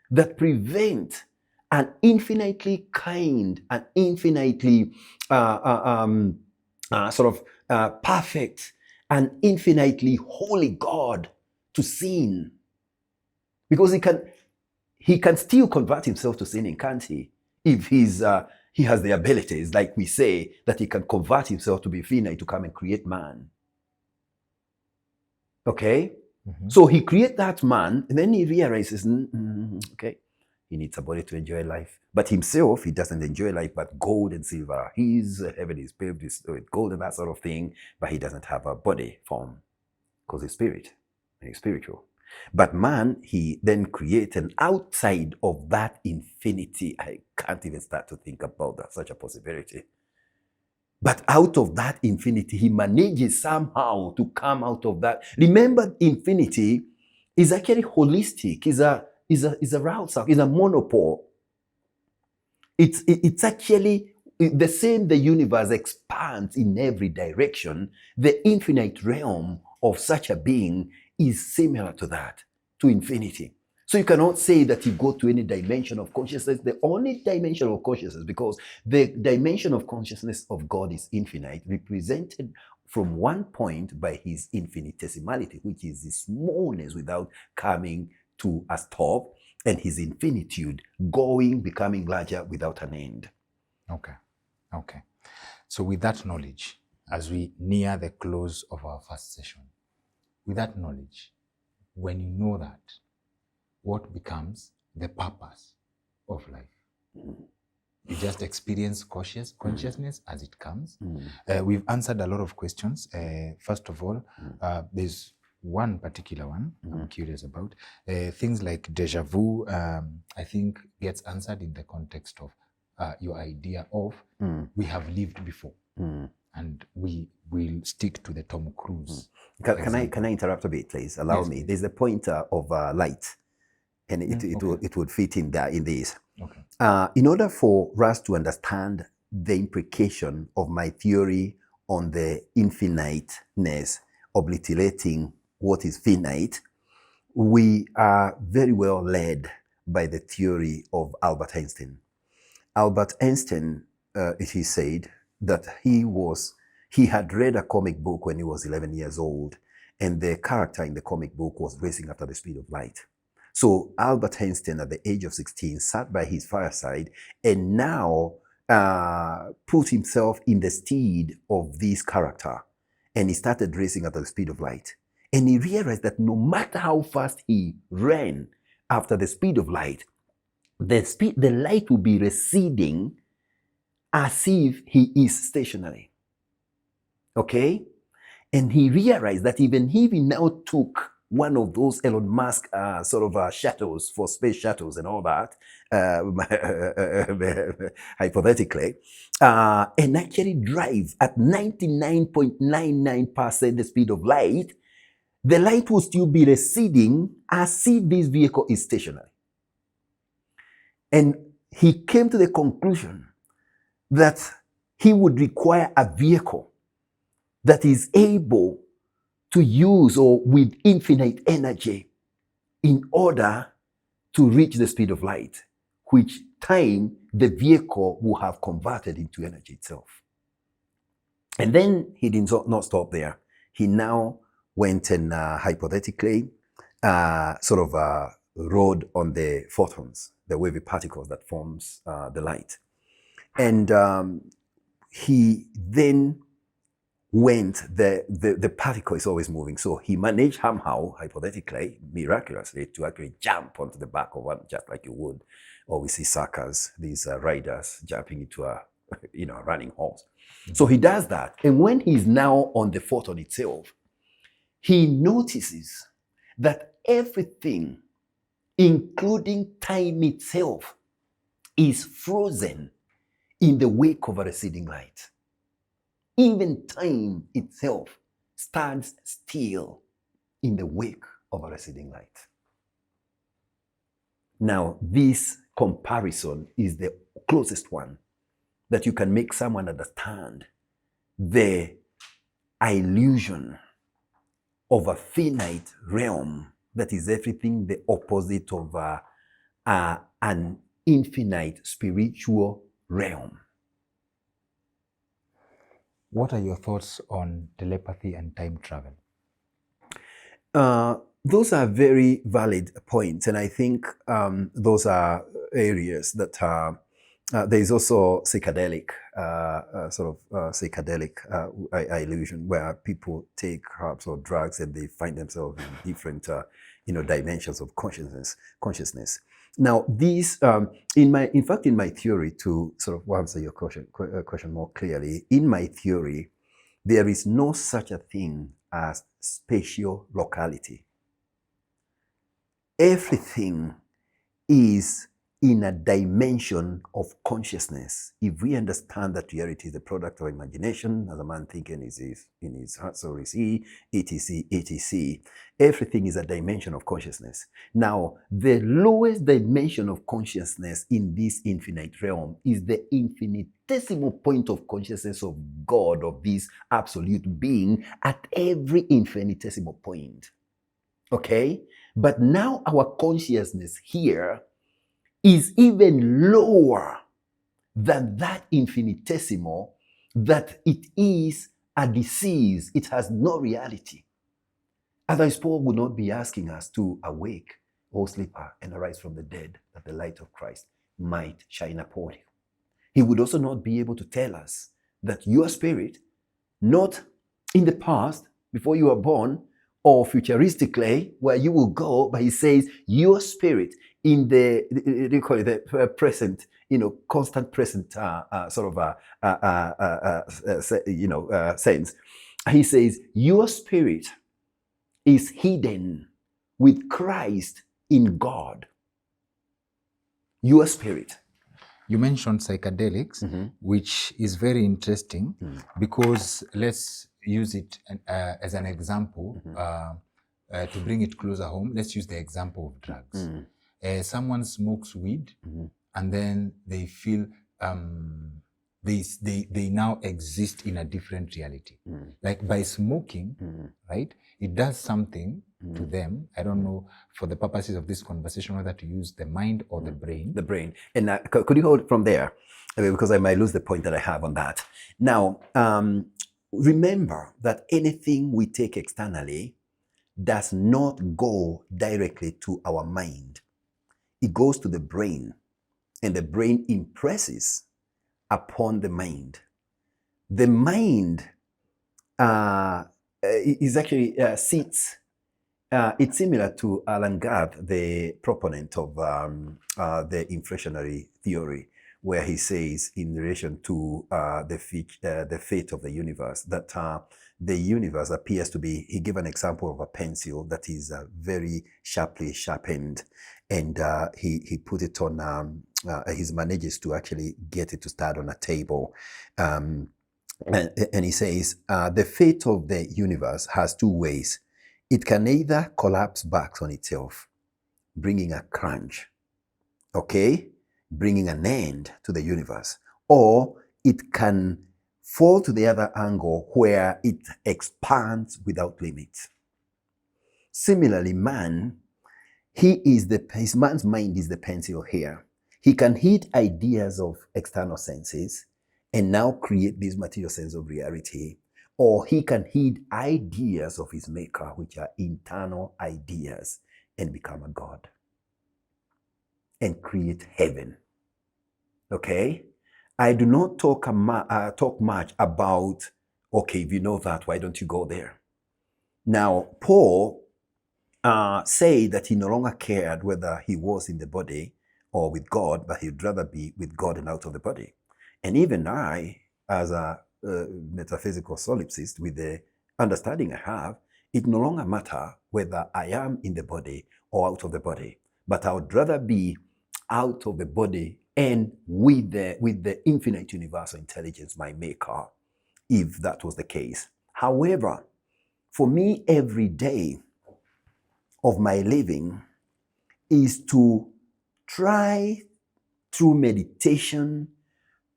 that prevent an infinitely kind, an infinitely perfect, and infinitely holy God to sin. Because he can still convert himself to sinning, can't he? If he has the abilities, like we say, that he can convert himself to be finite to come and create man. Okay? So he creates that man, and then he realizes, okay, he needs a body to enjoy life. But himself, he doesn't enjoy life, but gold and silver. His heaven is paved with gold and that sort of thing, but he doesn't have a body form because he's spirit and he's spiritual. But man, he then created outside of that infinity. I can't even start to think about that, such a possibility. But out of that infinity, he manages somehow to come out of that. Remember, infinity is actually holistic, is a route, is a monopole. It's actually the same. The universe expands in every direction. The infinite realm of such a being is similar to that, to infinity. So you cannot say that you go to any dimension of consciousness, the only dimension of consciousness, because the dimension of consciousness of God is infinite, represented from one point by his infinitesimality, which is his smallness without coming to a stop, and his infinitude becoming larger without an end. Okay. So with that knowledge, as we near the close of our first session, with that knowledge, when you know that, what becomes the purpose of life? You just experience consciousness as it comes. We've answered a lot of questions. First of all, there's one particular one I'm curious about. Things like deja vu, I think gets answered in the context of your idea of we have lived before. And we will stick to the Tom Cruise. Can I interrupt a bit, please? Allow me. Please. There's the point of light, and it would fit in there in this. Okay. In order for us to understand the implication of my theory on the infiniteness, obliterating what is finite, we are very well led by the theory of Albert Einstein. Albert Einstein, it is said that he had read a comic book when he was 11 years old, and the character in the comic book was racing after the speed of light. So Albert Einstein, at the age of 16, sat by his fireside and now put himself in the stead of this character, and he started racing at the speed of light. And he realized that no matter how fast he ran after the speed of light, the light would be receding as if he is stationary. Okay? And he realized that even if he now took one of those Elon Musk shuttles for space shuttles and all that, hypothetically, and actually drive at 99.99% the speed of light, the light will still be receding as if this vehicle is stationary. And he came to the conclusion that he would require a vehicle that is able to use or with infinite energy in order to reach the speed of light, which time the vehicle will have converted into energy itself. And then he did not stop there. He now went and hypothetically rode on the photons, the wavy particles that forms the light. And he then went, the particle is always moving. So he managed somehow, hypothetically, miraculously, to actually jump onto the back of one, just like you would. Or we see suckers, these riders jumping into a running horse. Mm-hmm. So he does that. And when he's now on the photon itself, he notices that everything, including time itself, is frozen in the wake of a receding light. Even time itself stands still in the wake of a receding light. Now, this comparison is the closest one that you can make someone understand the illusion of a finite realm that is everything the opposite of an infinite spiritual realm. What are your thoughts on telepathy and time travel? Those are very valid points, and I think those are areas that there is also psychedelic, illusion where people take herbs or drugs and they find themselves in different, dimensions of consciousness. Now, these, in my theory, to sort of answer your question more clearly, in my theory, there is no such a thing as spatial locality. Everything is in a dimension of consciousness. If we understand that reality is the product of imagination, as a man thinking is in his heart, so is he, etc., etc., everything is a dimension of consciousness. Now, the lowest dimension of consciousness in this infinite realm is the infinitesimal point of consciousness of God, of this absolute being, at every infinitesimal point. Okay? But now our consciousness here is even lower than that infinitesimal, that it is a disease. It has no reality. Otherwise, Paul would not be asking us to awake, O sleeper, and arise from the dead, that the light of Christ might shine upon you. He would also not be able to tell us that your spirit, not in the past, before you were born, or futuristically, where you will go, but he says your spirit in the present, constant present sense. He says your spirit is hidden with Christ in God. Your spirit. You mentioned psychedelics, mm-hmm. which is very interesting because let's use it as an example to bring it closer home. Let's use the example of drugs. Someone smokes weed and then they feel they now exist in a different reality. Like by smoking, right? It does something to them. I don't know, for the purposes of this conversation, whether to use the mind or the brain. The brain. And could you hold it from there? Because I might lose the point that I have on that. Now, remember that anything we take externally does not go directly to our mind. It goes to the brain, and the brain impresses upon the mind. The mind is actually sits. It's similar to Alan Guth, the proponent of the inflationary theory, where he says, in relation to the fate of the universe, that the universe appears to be, he gave an example of a pencil that is very sharply sharpened, and he put it on, he manages to actually get it to start on a table. And he says, the fate of the universe has two ways. It can either collapse back on itself, bringing a crunch, okay? Bringing an end to the universe, or it can fall to the other angle where it expands without limits. Similarly, his man's mind is the pencil here. He can hit ideas of external senses and now create this material sense of reality. Or he can hit ideas of his maker, which are internal ideas, and become a god and create heaven. Okay? I do not talk much about, okay, if you know that, why don't you go there? Now, Paul said that he no longer cared whether he was in the body or with God, but he'd rather be with God and out of the body. And even I, as a metaphysical solipsist, with the understanding I have, it no longer matters whether I am in the body or out of the body, but I would rather be out of the body and with the infinite universal intelligence, my maker, if that was the case. However, for me, every day of my living is to try through meditation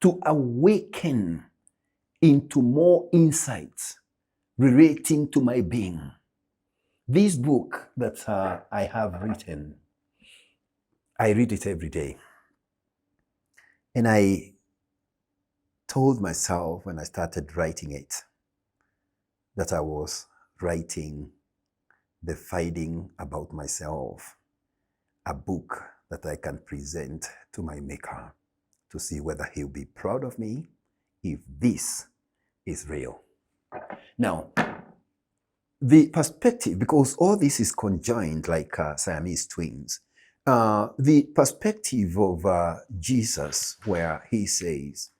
to awaken into more insights relating to my being. This book that I have written, I read it every day. And I told myself when I started writing it that I was writing the finding about myself, a book that I can present to my maker to see whether he'll be proud of me if this is real. Now, the perspective, because all this is conjoined like Siamese twins, the perspective of Jesus, where he says,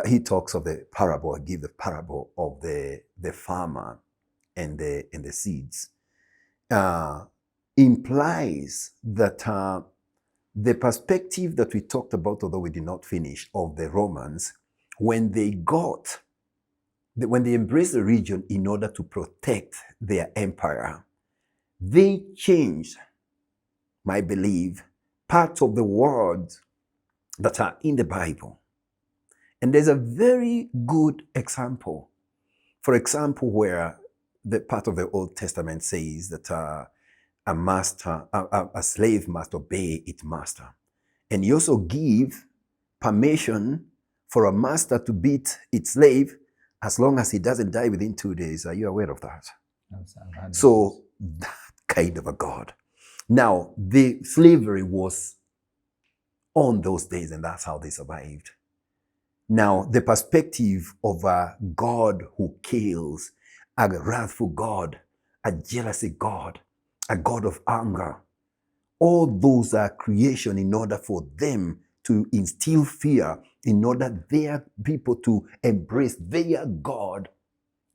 he talks of the parable, give the parable of the farmer and the seeds, implies that the perspective that we talked about, although we did not finish, of the Romans, when they embraced the region in order to protect their empire, they changed, I believe, parts of the words that are in the Bible. And there's a very good example. For example, where the part of the Old Testament says that a slave must obey its master. And you also give permission for a master to beat its slave as long as he doesn't die within 2 days. Are you aware of that? So that kind of a God. Now, the slavery was on those days, and that's how they survived. Now, the perspective of a God who kills, a wrathful God, a jealousy God, a God of anger, all those are creation in order for them to instill fear, in order their people to embrace their God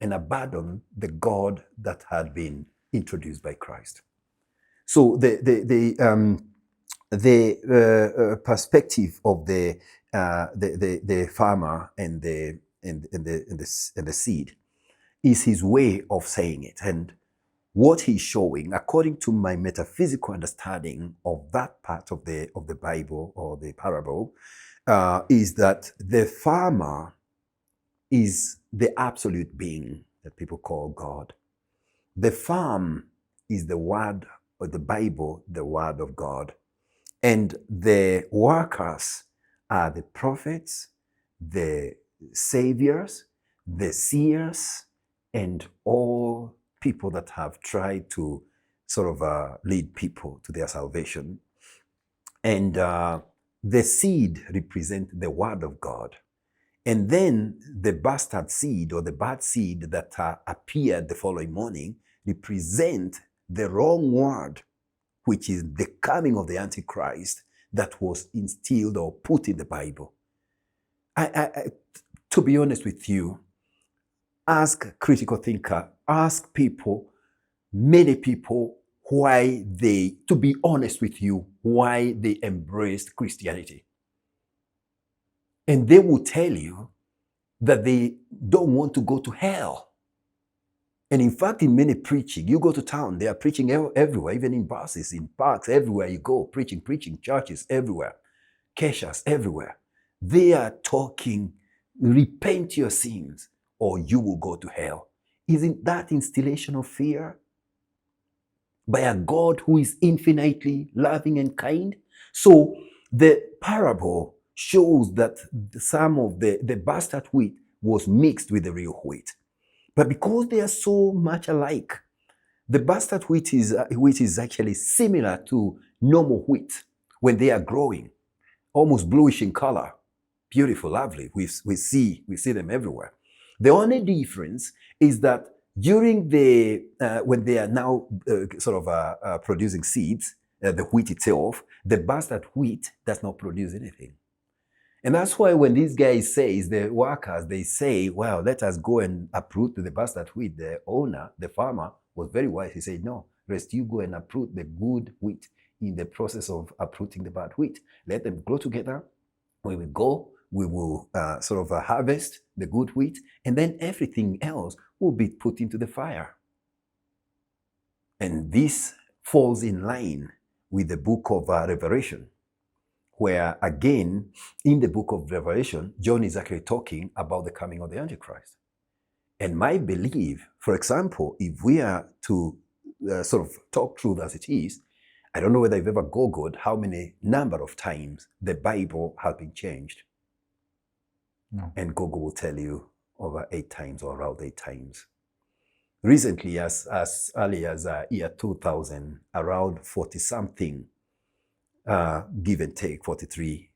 and abandon the God that had been introduced by Christ. So the perspective of the farmer and the seed is his way of saying it. And what he's showing, according to my metaphysical understanding of that part of the Bible or the parable, is that the farmer is the absolute being that people call God. The farm is the word of the Bible, the word of God. And the workers are the prophets, the saviors, the seers, and all people that have tried to sort of lead people to their salvation. And the seed represents the word of God. And then the bastard seed or the bad seed that appeared the following morning represent the wrong word, which is the coming of the Antichrist that was instilled or put in the Bible. To be honest with you, ask critical thinker, ask people, many people, to be honest with you, why they embraced Christianity. And they will tell you that they don't want to go to hell. And in fact, in many preaching, you go to town, they are preaching everywhere, even in buses, in parks, everywhere you go, preaching, churches everywhere, keshas everywhere. They are talking repent your sins or you will go to hell. Isn't that instillation of fear by a God who is infinitely loving and kind? So the parable shows that some of the bastard wheat was mixed with the real wheat. But because they are so much alike, the bastard wheat is actually similar to normal wheat when they are growing, almost bluish in color. Beautiful, lovely. We see them everywhere. The only difference is that during when they are now producing seeds, the wheat itself, the bastard wheat does not produce anything. And that's why when these guys say, the workers, they say, well, let us go and uproot the bastard wheat. The owner, the farmer, was very wise. He said, no, rest you go and uproot the good wheat in the process of uprooting the bad wheat. Let them grow together. When we go, we will harvest the good wheat, and then everything else will be put into the fire. And this falls in line with the book of Revelation, where again, in the book of Revelation, John is actually talking about the coming of the Antichrist. And my belief, for example, if we are to talk truth as it is, I don't know whether you've ever Googled how many number of times the Bible has been changed. No. And Google will tell you over 8 times or around 8 times. Recently, as early as year 2000, around 40-something, give and take 43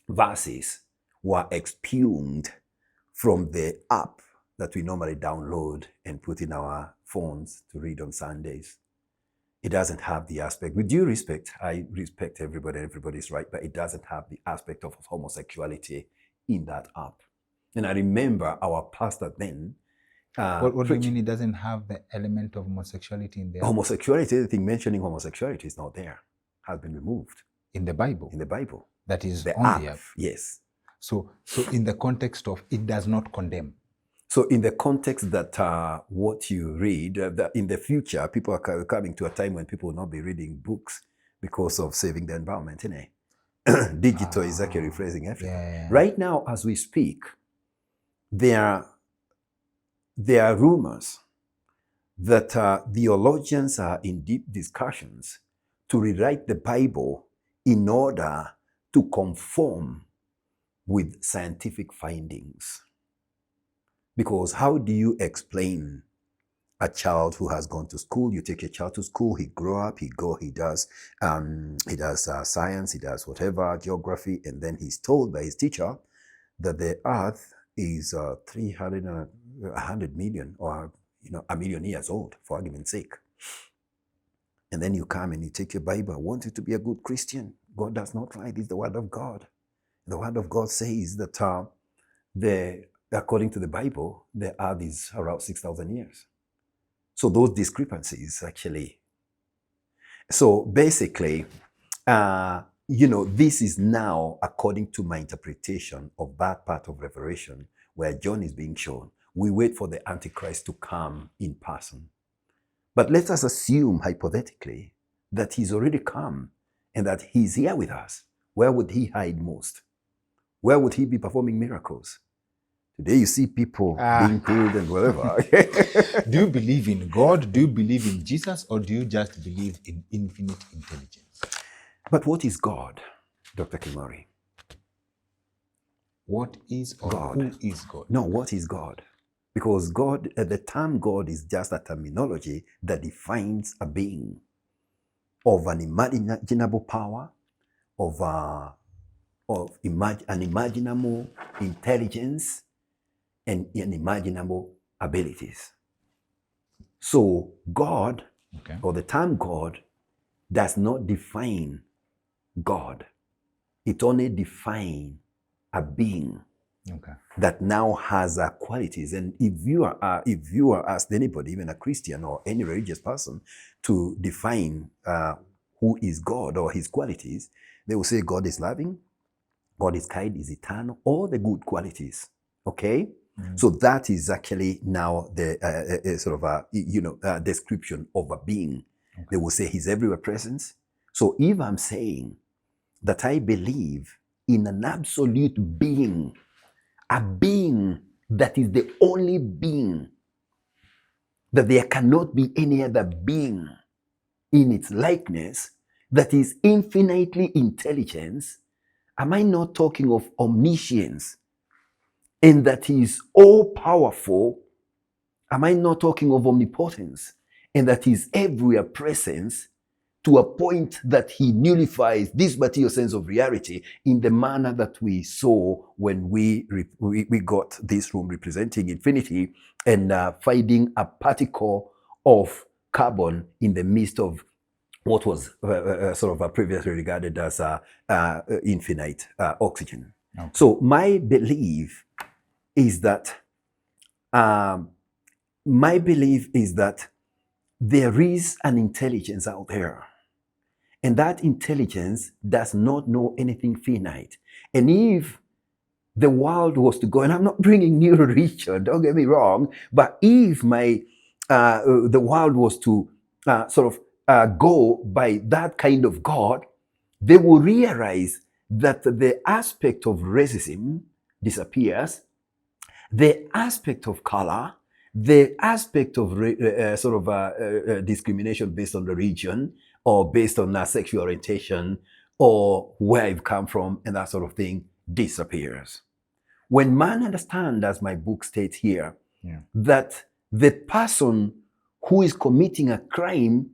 verses were exhumed from the app that we normally download and put in our phones to read on Sundays. It doesn't have the aspect, with due respect, I respect everybody, everybody's right, but it doesn't have the aspect of homosexuality in that app. And I remember our pastor then. What do you mean it doesn't have the element of homosexuality in there? Homosexuality, anything mentioning homosexuality is not there, has been removed. In the Bible? In the Bible. That is the on app, the app? Yes. So in the context of it does not condemn. So in the context that what you read, that in the future, people are coming to a time when people will not be reading books because of saving the environment, innit? Digital is actually rephrasing everything. Yeah. Right now, as we speak, there are rumors that theologians are in deep discussions to rewrite the Bible in order to conform with scientific findings. Because how do you explain a child who has gone to school? You take a child to school, he grow up, he does science, he does whatever, geography, and then he's told by his teacher that the earth is 100 million or a million years old, for argument's sake. And then you come and you take your Bible, I want you to be a good Christian. God does not lie, this is the word of God. The word of God says that according to the Bible, the earth is around 6,000 years. So those discrepancies actually. So basically, this is now according to my interpretation of that part of Revelation where John is being shown. We wait for the Antichrist to come in person. But let us assume, hypothetically, that he's already come and that he's here with us. Where would he hide most? Where would he be performing miracles? Today you see people being healed and whatever. Do you believe in God? Do you believe in Jesus? Or do you just believe in infinite intelligence? But what is God, Dr. Kimari? What is or God? Who is God? No, what is God? Because God, the term God is just a terminology that defines a being of an imaginable power, of an imaginable intelligence, and unimaginable abilities. So God, or the term God, does not define God. It only defines a being that now has qualities. And if you are asked anybody, even a Christian or any religious person, to define who is God or his qualities, they will say God is loving, God is kind, is eternal, all the good qualities. Okay? So that is actually now the description of a being. They will say he's everywhere present. So if I'm saying that I believe in an absolute being, a being that is the only being, that there cannot be any other being in its likeness, that is infinitely intelligent, am I not talking of omniscience? And that is all-powerful, am I not talking of omnipotence? And that is everywhere presence, to a point that he nullifies this material sense of reality in the manner that we saw when we got this room representing infinity and finding a particle of carbon in the midst of what was sort of previously regarded as infinite oxygen. Okay. So my belief is that there is an intelligence out there. And that intelligence does not know anything finite. And if the world was to go, and I'm not bringing new religion, don't get me wrong, but if the world was to go by that kind of God, they will realize that the aspect of racism disappears, the aspect of color, the aspect of discrimination based on religion, or based on sexual orientation, or where I've come from, and that sort of thing, disappears. When man understands, as my book states here, that the person who is committing a crime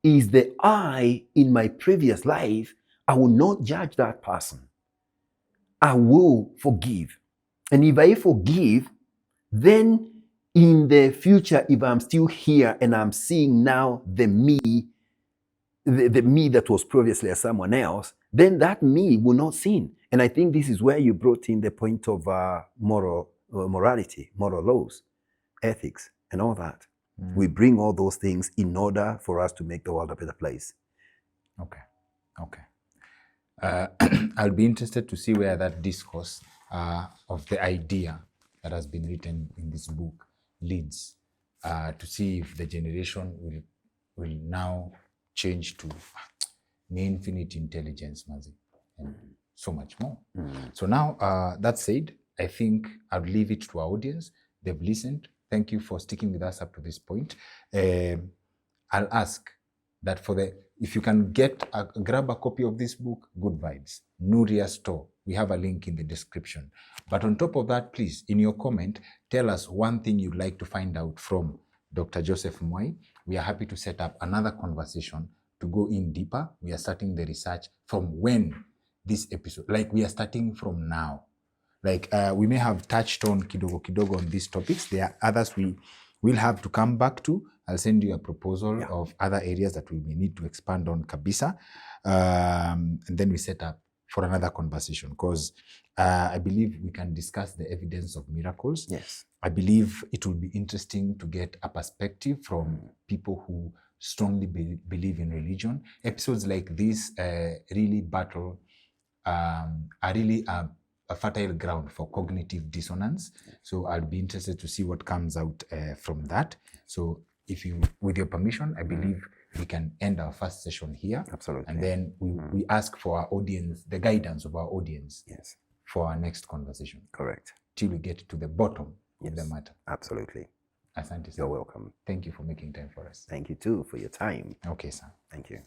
is the I in my previous life, I will not judge that person. I will forgive. And if I forgive, then in the future, if I'm still here and I'm seeing now the me that was previously as someone else, then that me will not sin. And I think this is where you brought in the point of morality, moral laws, ethics, and all that. We bring all those things in order for us to make the world a better place. Okay. I'll be interested to see where that discourse of the idea that has been written in this book leads, to see if the generation will now change to infinite intelligence, and so much more. So now, that said, I think I'll leave it to our audience. They've listened. Thank you for sticking with us up to this point. I'll ask that if you can grab a copy of this book, good vibes, Nuria Store. We have a link in the description. But on top of that, please, in your comment, tell us one thing you'd like to find out from Dr. Joseph Mwai. We are happy to set up another conversation to go in deeper. We are starting the research from when this episode, like we are starting from now. Like we may have touched on kidogo on these topics. There are others we will have to come back to. I'll send you a proposal of other areas that we may need to expand on kabisa. And then we set up for another conversation, because I believe we can discuss the evidence of miracles. Yes. I believe it will be interesting to get a perspective from people who strongly believe in religion. Episodes like this really battle, are really a fertile ground for cognitive dissonance. So I'll be interested to see what comes out from that. So if you, with your permission, I believe we can end our first session here. Absolutely. And then we ask for our audience, the guidance of our audience, yes, for our next conversation. Correct. Till we get to the bottom of the matter. Absolutely. Asante. You're welcome. Thank you for making time for us. Thank you too for your time. Okay, sir. Thank you.